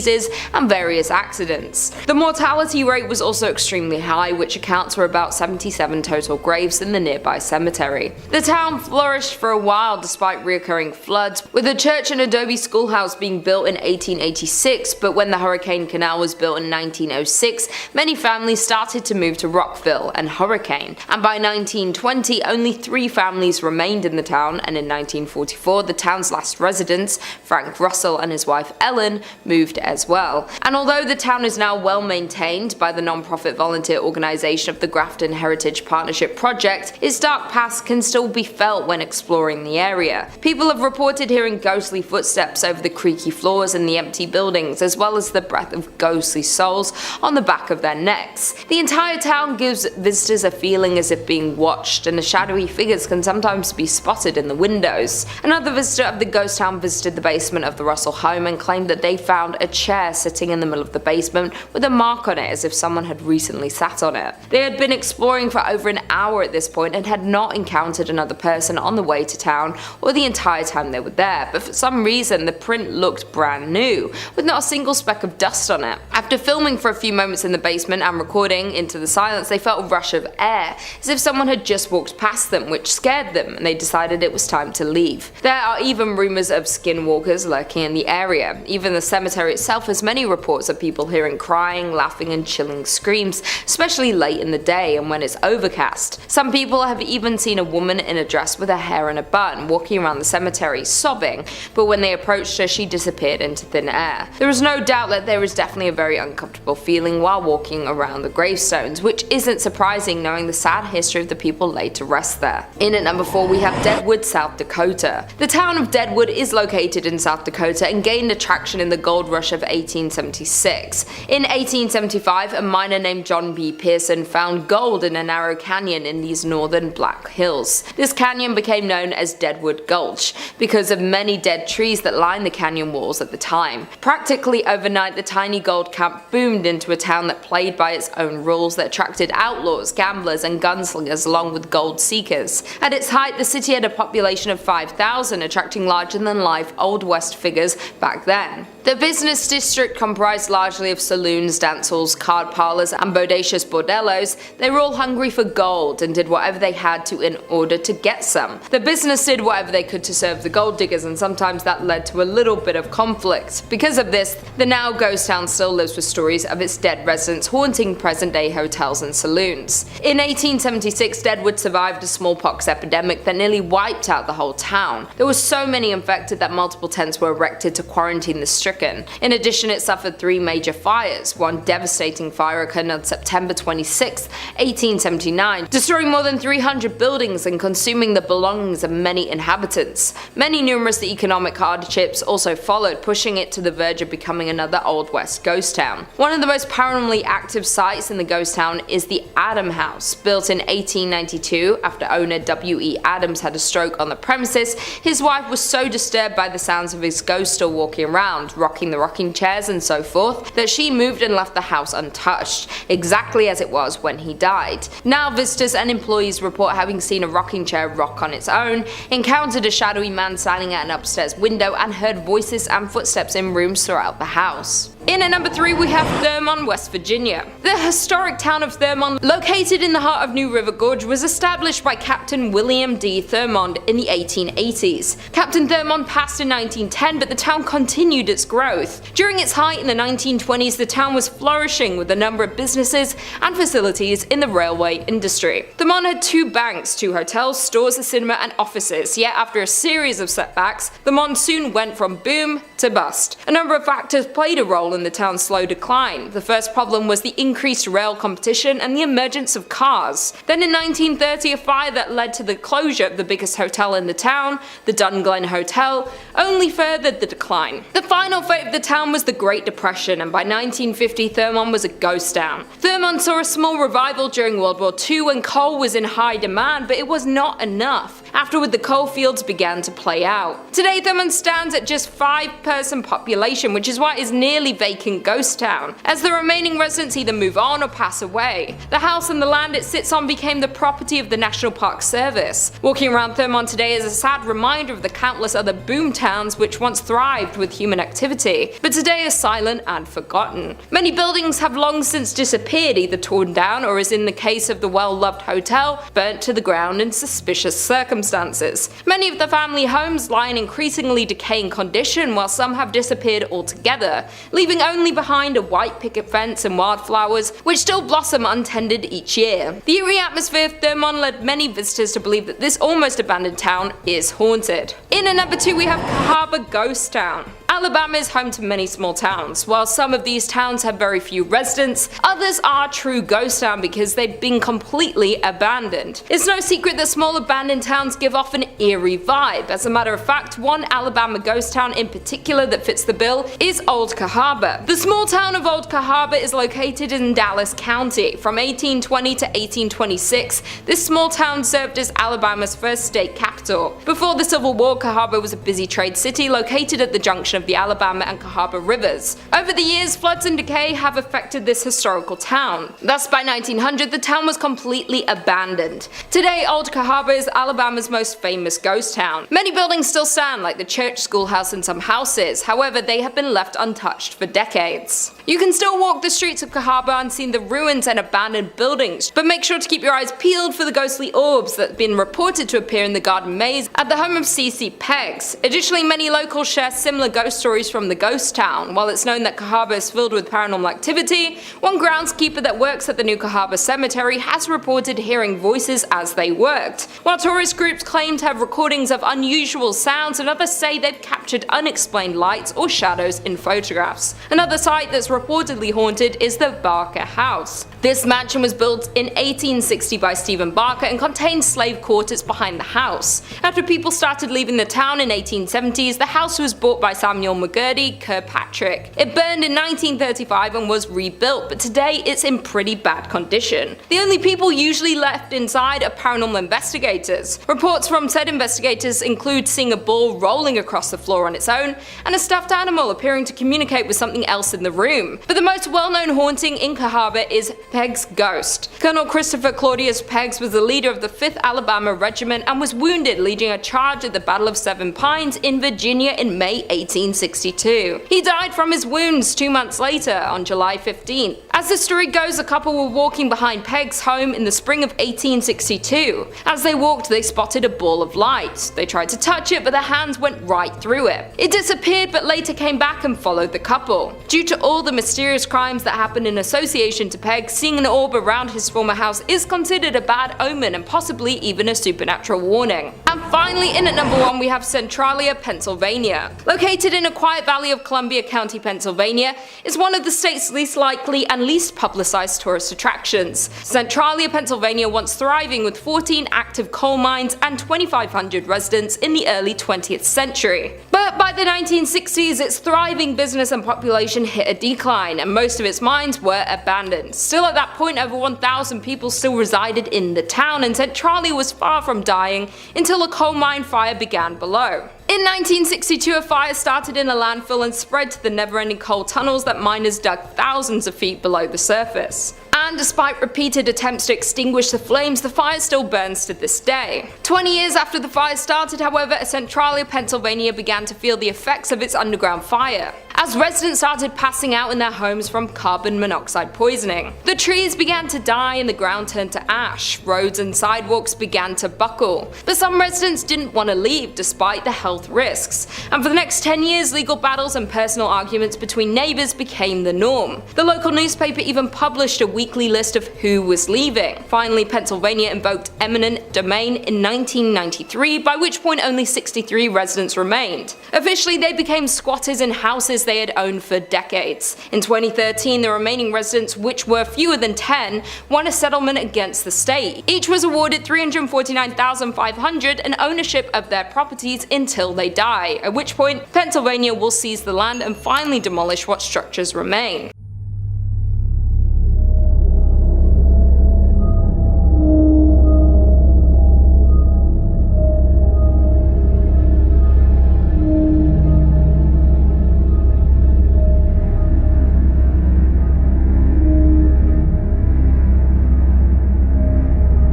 and various accidents. The mortality rate was also extremely high, which accounts for about 77 total graves in the nearby cemetery. The town flourished for a while despite recurring floods, with a church and adobe schoolhouse being built in 1886, but when the Hurricane Canal was built in 1906, many families started to move to Rockville and Hurricane, and by 1920 only 3 families remained in the town, and in 1944 the town's last residents, Frank Russell and his wife Ellen, moved as well. And although the town is now well maintained by the non-profit volunteer organization of the Grafton Heritage Partnership Project, its dark past can still be felt when exploring the area. People have reported hearing ghostly footsteps over the creaky floors in the empty buildings, as well as the breath of ghostly souls on the back of their necks. The entire town gives visitors a feeling as if being watched, and the shadowy figures can sometimes be spotted in the windows. Another visitor of the ghost town visited the basement of the Russell home and claimed that they found a chair sitting in the middle of the basement with a mark on it as if someone had recently sat on it. They had been exploring for over an hour at this point and had not encountered another person on the way to town or the entire time they were there, but for some reason the print looked brand new, with not a single speck of dust on it. After filming for a few moments in the basement and recording into the silence, they felt a rush of air, as if someone had just walked past them, which scared them, and they decided it was time to leave. There are even rumours of skinwalkers lurking in the area. Even the cemetery itself has many reports of people hearing crying, laughing and chilling screams, especially late in the day and when it's overcast. Some people have even seen a woman in a dress with her hair in a bun walking around the cemetery sobbing, but when they approached her she disappeared into thin air. There is no doubt that there is definitely a very uncomfortable feeling while walking around the gravestones, which isn't surprising knowing the sad history of the people laid to rest there. In at number 4 we have Deadwood, South Dakota. The town of Deadwood is located in South Dakota and gained attraction in the gold rush of 1876. In 1875, a miner named John B. Pearson found gold in a narrow canyon in these northern Black Hills. This canyon became known as Deadwood Gulch because of many dead trees that lined the canyon walls at the time. Practically overnight, the tiny gold camp boomed into a town that played by its own rules that attracted outlaws, gamblers and gunslingers along with gold seekers. At its height, the city had a population of 5,000, attracting larger-than-life Old West figures back then. The business district comprised largely of saloons, dance halls, card parlors, and bodacious bordellos. They were all hungry for gold and did whatever they had to in order to get some. The business did whatever they could to serve the gold diggers, and sometimes that led to a little bit of conflict. Because of this, the now ghost town still lives with stories of its dead residents haunting present-day hotels and saloons. In 1876, Deadwood survived a smallpox epidemic that nearly wiped out the whole town. There were so many infected that multiple tents were erected to quarantine the stricken. In addition, it suffered 3 major fires. One devastating fire occurred on September 26, 1879, destroying more than 300 buildings and consuming the belongings of many inhabitants. Many numerous economic hardships also followed, pushing it to the verge of becoming another Old West ghost town. One of the most paranormally active sites in the ghost town is the Adam House. Built in 1892 after owner W.E. Adams had a stroke on the premises, his wife was so disturbed by the sounds of his ghost still walking around, rocking the rocking chairs and so forth, that she moved and left the house untouched, exactly as it was when he died. Now visitors and employees report having seen a rocking chair rock on its own, encountered a shadowy man standing at an upstairs window, and heard voices and footsteps in rooms throughout the house. In at number 3 we have Thurmond, West Virginia. The historic town of Thurmond, located in the heart of New River Gorge, was established by Captain William D. Thurmond in the 1880s. Captain Thurmond passed in 1910, but the town continued its growth. During its height in the 1920s, the town was flourishing with a number of businesses and facilities in the railway industry. Thurmond had 2 banks, 2 hotels, stores, a cinema and offices, yet after a series of setbacks, Thurmond soon went from boom to bust. A number of factors played a role in the town's slow decline. The first problem was the increased rail competition and the emergence of cars. Then in 1930, a fire that led to the closure of the biggest hotel in the town, the Dunglen Hotel, only furthered the decline. The final fate of the town was the Great Depression, and by 1950 Thurmond was a ghost town. Thurmond saw a small revival during World War II when coal was in high demand, but it was not enough. Afterward, the coal fields began to play out. Today Thurmond stands at just 5-person population, which is why it is nearly vacant ghost town, as the remaining residents either move on or pass away. The house and the land it sits on became the property of the National Park Service. Walking around Thurmond today is a sad reminder of the countless other boom towns which once thrived with human activity, but today are silent and forgotten. Many buildings have long since disappeared, either torn down or, as in the case of the well-loved hotel, burnt to the ground in suspicious circumstances. Many of the family homes lie in increasingly decaying condition, while some have disappeared altogether, leaving only behind a white picket fence and wildflowers which still blossom untended each year. The eerie atmosphere of Thurmond led many visitors to believe that this almost abandoned town is haunted. In at number 2 we have Cahaba Ghost Town. Alabama is home to many small towns. While some of these towns have very few residents, others are true ghost town because they've been completely abandoned. It's no secret that small abandoned towns give off an eerie vibe. As a matter of fact, one Alabama ghost town in particular that fits the bill is Old Cahaba. The small town of Old Cahaba is located in Dallas County. From 1820 to 1826, this small town served as Alabama's first state capital. Before the Civil War, Cahaba was a busy trade city located at the junction of the Alabama and Cahaba rivers. Over the years, floods and decay have affected this historical town. Thus, by 1900, the town was completely abandoned. Today, Old Cahaba is Alabama's most famous ghost town. Many buildings still stand, like the church, schoolhouse, and some houses. However, they have been left untouched for decades. You can still walk the streets of Cahaba and see the ruins and abandoned buildings, but make sure to keep your eyes peeled for the ghostly orbs that have been reported to appear in the garden maze at the home of C.C. Peggs. Additionally, many locals share similar ghost stories from the ghost town. While it's known that Cahaba is filled with paranormal activity, one groundskeeper that works at the New Cahaba Cemetery has reported hearing voices as they worked. While tourist groups claim to have recordings of unusual sounds, and others say they've captured unexplained lights or shadows in photographs. Another site that's reportedly haunted is the Barker House. This mansion was built in 1860 by Stephen Barker and contained slave quarters behind the house. After people started leaving the town in 1870s, the house was bought by Samuel McGurdy Kirkpatrick. It burned in 1935 and was rebuilt, but today it's in pretty bad condition. The only people usually left inside are paranormal investigators. Reports from said investigators include seeing a ball rolling across the floor on its own, and a stuffed animal appearing to communicate with something else in the room. But the most well-known haunting in Cahaba is Peggs' ghost. Colonel Christopher Claudius Peggs was the leader of the 5th Alabama Regiment and was wounded leading a charge at the Battle of Seven Pines in Virginia in May 1862. He died from his wounds 2 months later, on July 15th. As the story goes, a couple were walking behind Peggs' home in the spring of 1862. As they walked, they spotted a ball of light. They tried to touch it, but their hands went right through it. It disappeared, but later came back and followed the couple. Due to all the mysterious crimes that happened in association to Peggs, seeing an orb around his former house is considered a bad omen and possibly even a supernatural warning. And finally, in at number 1, we have Centralia, Pennsylvania. Located in a quiet valley of Columbia County, Pennsylvania, is one of the state's least likely and least publicized tourist attractions. Centralia, Pennsylvania, once thriving with 14 active coal mines and 2,500 residents in the early 20th century. But by the 1960s, its thriving business and population hit a decline, and most of its mines were abandoned. Still at that point, over 1,000 people still resided in the town, and Centralia was far from dying until a coal mine fire began below. In 1962, a fire started in a landfill and spread to the never-ending coal tunnels that miners dug thousands of feet below the surface. And despite repeated attempts to extinguish the flames, the fire still burns to this day. 20 years after the fire started, however, Centralia, Pennsylvania began to feel the effects of its underground fire, as residents started passing out in their homes from carbon monoxide poisoning. The trees began to die and the ground turned to ash. Roads and sidewalks began to buckle. But some residents didn't want to leave despite the health risks. And for the next 10 years, legal battles and personal arguments between neighbors became the norm. The local newspaper even published a weekly list of who was leaving. Finally, Pennsylvania invoked eminent domain in 1993, by which point only 63 residents remained. Officially, they became squatters in houses they had owned for decades. In 2013, the remaining residents, which were fewer than 10, won a settlement against the state. Each was awarded $349,500 and ownership of their properties until they die, at which point Pennsylvania will seize the land and finally demolish what structures remain.